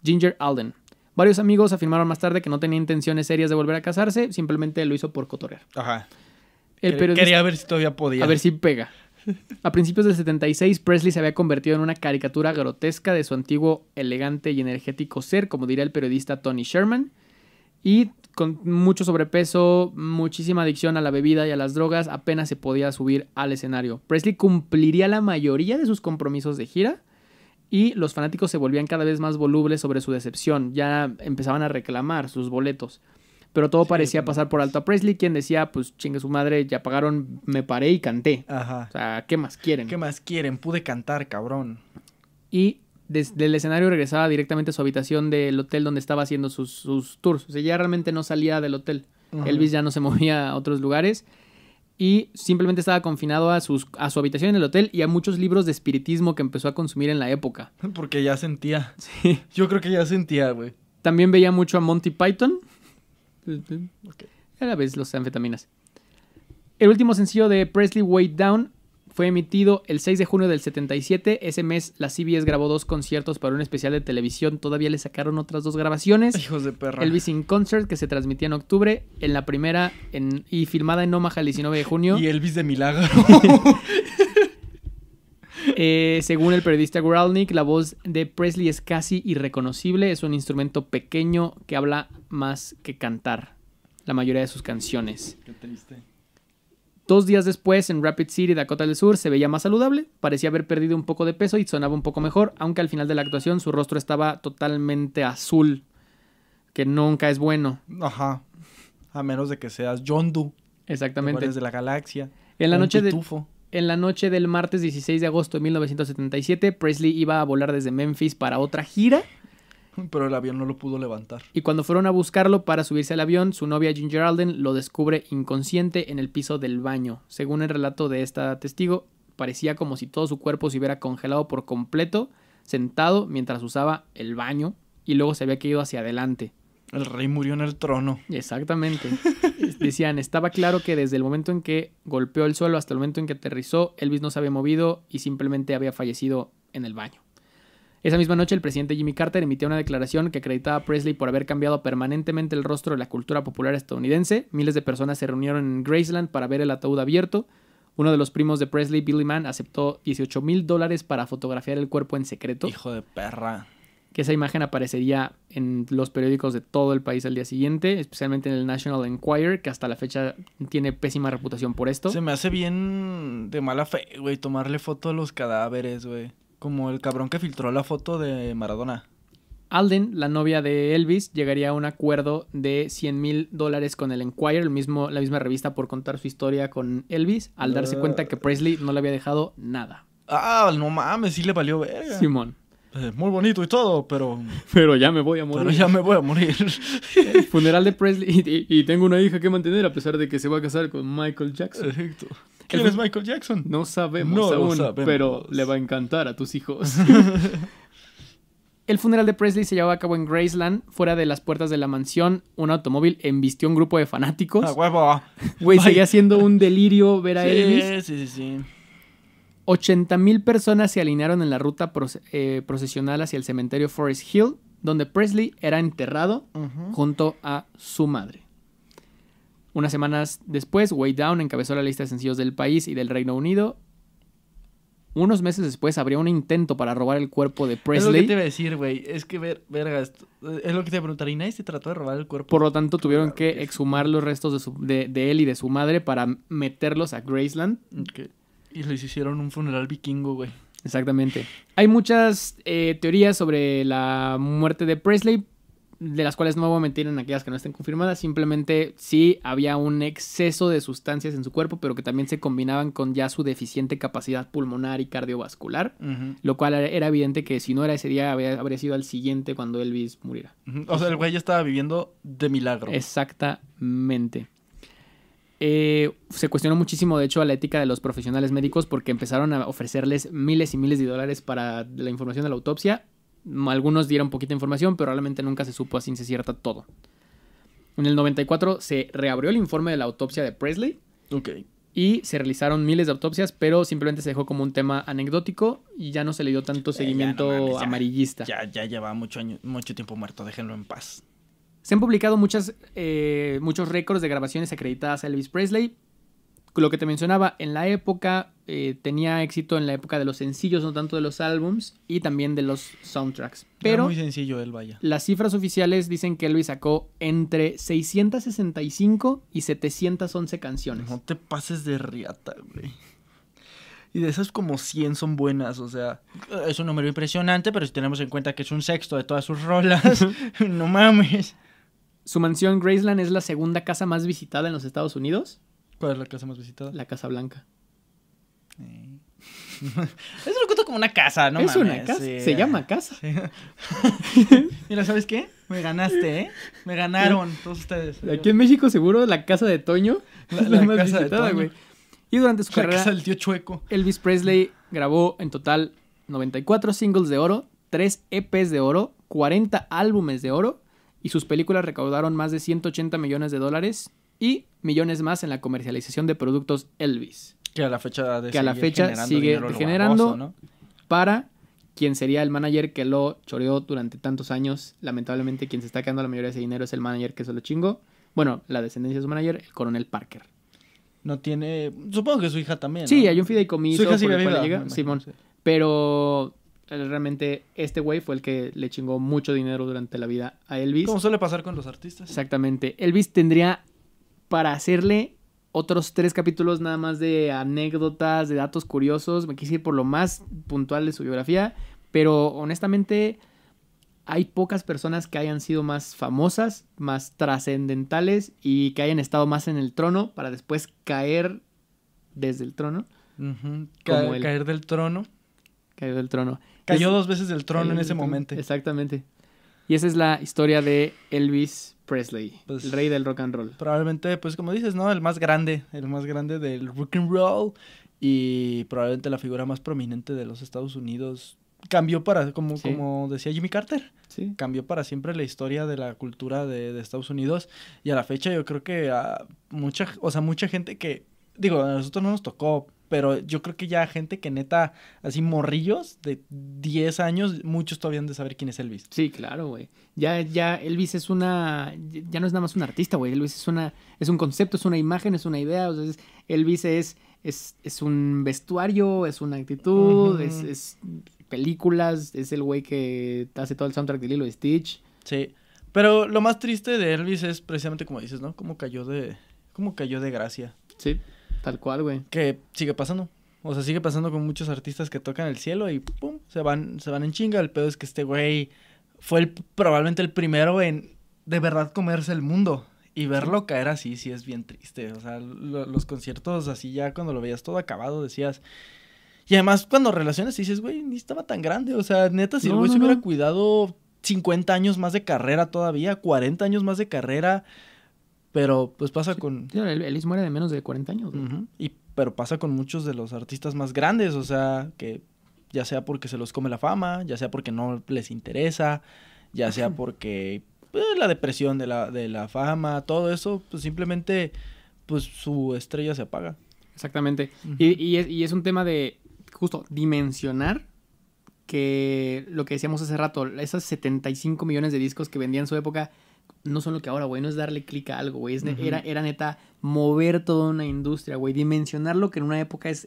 Ginger Alden. Varios amigos afirmaron más tarde que no tenía intenciones serias de volver a casarse, simplemente lo hizo por cotorrear. Ajá. El periodista, Quería ver si todavía podía. a ver si pega. A principios del 76, Presley se había convertido en una caricatura grotesca de su antiguo, elegante y energético ser, como diría el periodista Tony Sherman, y con mucho sobrepeso, muchísima adicción a la bebida y a las drogas, apenas se podía subir al escenario. Presley cumpliría la mayoría de sus compromisos de gira, y los fanáticos se volvían cada vez más volubles sobre su decepción. Ya empezaban a reclamar sus boletos. Pero todo parecía pasar por alto a Presley, quien decía, pues chingue su madre, ya pagaron, me paré y canté. Ajá. O sea, ¿qué más quieren? ¿Qué más quieren? Pude cantar, cabrón. Y desde el escenario regresaba directamente a su habitación del hotel donde estaba haciendo sus tours. O sea, ya realmente no salía del hotel. Elvis ya no se movía a otros lugares. Y simplemente estaba confinado a su habitación en el hotel y a muchos libros de espiritismo que empezó a consumir en la época. Porque ya sentía. Sí. Yo creo que ya sentía, güey. También veía mucho a Monty Python. A la vez los anfetaminas. El último sencillo de Presley, Way Down, fue emitido el 6 de junio del 77. Ese mes la CBS grabó 2 conciertos para un especial de televisión. Todavía le sacaron otras 2 grabaciones. Hijos de perra. Elvis in Concert, que se transmitía en octubre. En la primera y filmada en Omaha el 19 de junio. Y Elvis de milagro. Según el periodista Gralnick, la voz de Presley es casi irreconocible. Es un instrumento pequeño que habla más que cantar la mayoría de sus canciones. Qué triste. 2 días después, en Rapid City, Dakota del Sur, se veía más saludable, parecía haber perdido un poco de peso y sonaba un poco mejor, aunque al final de la actuación su rostro estaba totalmente azul, que nunca es bueno. Ajá. A menos de que seas Yondu. Exactamente. De la galaxia. En la noche pitufo. En la noche del martes 16 de agosto de 1977, Presley iba a volar desde Memphis para otra gira. Pero el avión no lo pudo levantar. Y cuando fueron a buscarlo para subirse al avión, su novia Ginger Alden lo descubre inconsciente en el piso del baño. Según el relato de esta testigo, parecía como si todo su cuerpo se hubiera congelado por completo, sentado mientras usaba el baño y luego se había caído hacia adelante. El rey murió en el trono. Exactamente. Decían, estaba claro que desde el momento en que golpeó el suelo hasta el momento en que aterrizó, Elvis no se había movido y simplemente había fallecido en el baño. Esa misma noche, el presidente Jimmy Carter emitió una declaración que acreditaba a Presley por haber cambiado permanentemente el rostro de la cultura popular estadounidense. Miles de personas se reunieron en Graceland para ver el ataúd abierto. Uno de los primos de Presley, Billy Mann, aceptó $18,000 para fotografiar el cuerpo en secreto. Hijo de perra. Que esa imagen aparecería en los periódicos de todo el país al día siguiente, especialmente en el National Enquirer, que hasta la fecha tiene pésima reputación por esto. Se me hace bien de mala fe, güey, tomarle foto a los cadáveres, güey. Como el cabrón que filtró la foto de Maradona. Alden, la novia de Elvis, llegaría a un acuerdo de $100,000 con el Enquirer, la misma revista, por contar su historia con Elvis, al darse cuenta que Presley no le había dejado nada. Ah, no mames, sí le valió verga. Simón. Muy bonito y todo, pero ya me voy a morir. El funeral de Presley. Y tengo una hija que mantener a pesar de que se va a casar con Michael Jackson. Perfecto. ¿Quién es Michael Jackson? No sabemos aún, pero le va a encantar a tus hijos. El funeral de Presley se llevaba a cabo en Graceland. Fuera de las puertas de la mansión, un automóvil embistió un grupo de fanáticos. ¡A huevo! Güey, seguía siendo un delirio ver a Elvis. Sí. 80,000 personas se alinearon en la ruta procesional hacia el cementerio Forest Hill, donde Presley era enterrado junto a su madre. Unas semanas después, Way Down encabezó la lista de sencillos del país y del Reino Unido. Unos meses después habría un intento para robar el cuerpo de Presley. Es lo que te iba a decir, güey. Es que, verga, es lo que te iba a preguntar. ¿Y nadie se trató de robar el cuerpo? Por lo tanto, tuvieron que exhumar los restos de él y de su madre para meterlos a Graceland. Okay. Y les hicieron un funeral vikingo, güey. Exactamente. Hay muchas teorías sobre la muerte de Presley, de las cuales no voy a mentir en aquellas que no estén confirmadas. Simplemente sí había un exceso de sustancias en su cuerpo, pero que también se combinaban con ya su deficiente capacidad pulmonar y cardiovascular. Lo cual era evidente que si no era ese día, habría sido al siguiente cuando Elvis muriera. O sea, el güey ya estaba viviendo de milagro. Exactamente. Se cuestionó muchísimo, de hecho, a la ética de los profesionales médicos porque empezaron a ofrecerles miles y miles de dólares para la información de la autopsia. Algunos dieron poquita información, pero realmente nunca se supo a ciencia cierta todo. En el 94 se reabrió el informe de la autopsia de Presley. Ok. Y se realizaron miles de autopsias, pero simplemente se dejó como un tema anecdótico y ya no se le dio tanto seguimiento amarillista. Ya lleva mucho tiempo muerto, déjenlo en paz. Se han publicado muchos récords de grabaciones acreditadas a Elvis Presley. Lo que te mencionaba, en la época tenía éxito en la época de los sencillos, no tanto de los álbums, y también de los soundtracks. Pero era muy sencillo él, vaya. Las cifras oficiales dicen que Elvis sacó entre 665 y 711 canciones. No te pases de riata, güey. Y de esas como 100 son buenas, o sea, es un número impresionante, pero si tenemos en cuenta que es un sexto de todas sus rolas, no mames. Su mansión Graceland es la segunda casa más visitada en los Estados Unidos. ¿Cuál es la casa más visitada? La Casa Blanca. Eso lo cuento como una casa, ¿no? Es una casa. Sí. Se llama casa. Sí. Mira, ¿sabes qué? Me ganaste, ¿eh? Me ganaron todos ustedes. Aquí en México seguro la casa de Toño es la más visitada, güey. Y durante su carrera, casa del tío Chueco. Elvis Presley grabó en total 94 singles de oro, 3 EPs de oro, 40 álbumes de oro, y sus películas recaudaron más de $180 millones y millones más en la comercialización de productos Elvis. Que a la fecha sigue generando baboso, ¿no? Para quien sería el manager que lo choreó durante tantos años. Lamentablemente quien se está quedando la mayoría de ese dinero es el manager que se lo chingó. Bueno, la descendencia de su manager, el coronel Parker. No tiene... Supongo que su hija también, ¿no? Sí, hay un fideicomiso. Su hija sigue viva, llega, Simón. Sí. Pero realmente este güey fue el que le chingó mucho dinero durante la vida a Elvis. Como suele pasar con los artistas. Exactamente. Elvis tendría para hacerle otros 3 capítulos nada más de anécdotas, de datos curiosos. Me quise ir por lo más puntual de su biografía. Pero honestamente hay pocas personas que hayan sido más famosas, más trascendentales y que hayan estado más en el trono para después caer desde el trono. Caer del trono. Caer del trono. Cayó 2 veces del trono en ese momento. Exactamente. Y esa es la historia de Elvis Presley, pues, el rey del rock and roll. Probablemente, pues como dices, ¿no? El más grande del rock and roll y probablemente la figura más prominente de los Estados Unidos cambió para, como Sí. decía Jimmy Carter, Sí. cambió para siempre la historia de la cultura de Estados Unidos. Y a la fecha yo creo que mucha gente que, digo, a nosotros no nos tocó, pero yo creo que ya gente que neta, así morrillos de 10 años, muchos todavía han de saber quién es Elvis. Sí, claro, güey. Ya Elvis es ya no es nada más un artista, güey. Elvis es un concepto, es una imagen, es una idea. O sea, Elvis es un vestuario, es una actitud, Ujú. es películas, es el güey que hace todo el soundtrack de Lilo y Stitch. Sí, pero lo más triste de Elvis es precisamente como dices, ¿no? Cómo cayó de gracia. Sí, tal cual, güey. Que sigue pasando. O sea, sigue pasando con muchos artistas que tocan el cielo y pum, se van en chinga. El pedo es que este güey fue probablemente el primero en de verdad comerse el mundo. Y verlo caer así sí es bien triste. O sea, los conciertos así ya cuando lo veías todo acabado decías... Y además cuando relacionas dices, güey, ni estaba tan grande. O sea, neta, si el güey se hubiera cuidado 50 años más de carrera todavía, 40 años más de carrera... Pero pues pasa con... Sí, Elvis muere de menos de 40 años, güey. Ujú. Pero pasa con muchos de los artistas más grandes, o sea, que ya sea porque se los come la fama, ya sea porque no les interesa, ya sea porque la depresión de la fama, todo eso, pues simplemente pues su estrella se apaga. Exactamente. Ujú. Y es un tema de justo dimensionar que lo que decíamos hace rato, esas 75 millones de discos que vendían en su época no son lo que ahora, güey. No es darle clic a algo, güey. Ujú. Era neta mover toda una industria, güey. Dimensionar lo que en una época es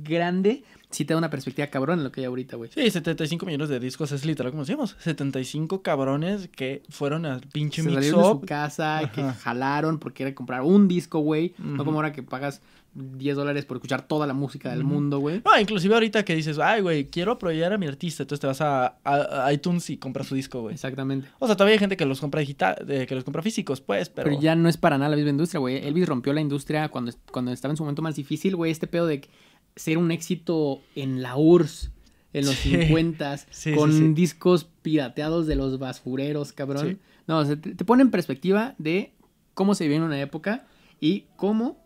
grande, sí te da una perspectiva cabrón en lo que hay ahorita, güey. Sí, 75 millones de discos es literal como decíamos. 75 cabrones que fueron al pinche Se salieron de su mix-up. casa, que Ajá. jalaron porque era comprar un disco, güey. No Ujú. como ahora que pagas $10 por escuchar toda la música del Ujú. mundo, güey. No, inclusive ahorita que dices, ay, güey, quiero apoyar a mi artista, entonces te vas a iTunes y compras su disco, güey. Exactamente. O sea, todavía hay gente que los compra que los compra físicos, pues, pero... Pero ya no es para nada la misma industria, güey. Elvis rompió la industria cuando estaba en su momento más difícil, güey. Este pedo de ser un éxito en la URSS, en los Sí. 50s, Sí, con sí, sí. discos pirateados de los basureros, cabrón. Sí. No, o sea, te pone en perspectiva de cómo se vive en una época y cómo,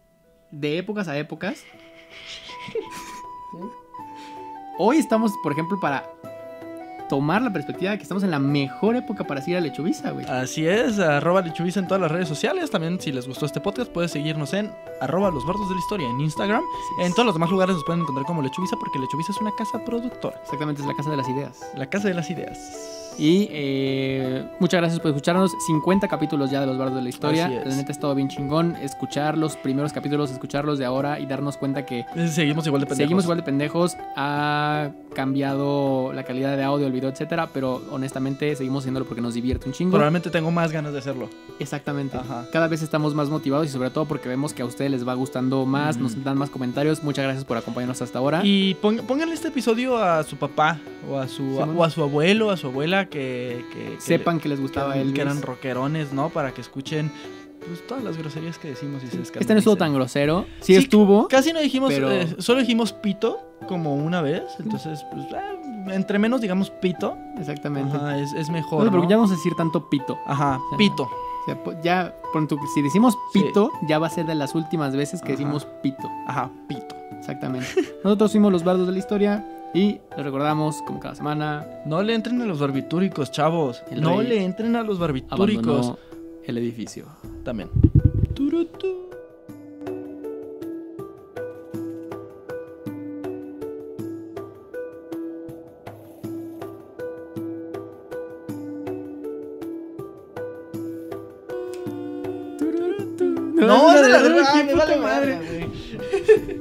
de épocas a épocas... Hoy estamos, por ejemplo, para tomar la perspectiva de que estamos en la mejor época para ir a Lechubiza, güey. Así es, @lechubiza en todas las redes sociales. También, si les gustó este podcast, puedes seguirnos en @losbardos de la historia en Instagram. Así es. En todos los demás lugares nos pueden encontrar como Lechubiza, porque Lechubiza es una casa productora. Exactamente, es la casa de las ideas. La casa de las ideas. Y muchas gracias por escucharnos. 50 capítulos ya de Los Bardos de la Historia. Así es. La neta ha estado bien chingón. Escuchar los primeros capítulos, escucharlos de ahora y darnos cuenta que Seguimos igual de pendejos. seguimos igual de pendejos. Ha cambiado la calidad de audio, el video, etcétera. Pero honestamente seguimos haciéndolo porque nos divierte un chingo. Probablemente tengo más ganas de hacerlo. Exactamente. Ajá. Cada vez estamos más motivados y sobre todo porque vemos que a ustedes les va gustando más, Ujú. nos dan más comentarios. Muchas gracias por acompañarnos hasta ahora. Y pónganle este episodio a su papá o a su abuelo, a su abuela que Sepan que les gustaba Elvis. que eran rockerones, ¿no? Para que escuchen pues todas las groserías que decimos y se escandalicen. Este no estuvo tan grosero. Sí, Sí, estuvo. Casi no dijimos, pero- solo dijimos pito como una vez, entonces pues entre menos digamos pito, Exactamente. ajá, es No, mejor, pero ¿no? ya vamos a decir tanto pito. Ajá, O sea, pito. O sea, ya, pronto, si decimos Sí. pito, ya va a ser de las últimas veces que Ajá. decimos pito. Ajá, pito. Exactamente. Nosotros fuimos los bardos de la historia y les recordamos, como cada semana, No le entren a los barbitúricos, chavos. El No rey le entren a los barbitúricos. abandonó el edificio. También. Turutú. No, la ay, verdad, me puta vale madre. madre, güey.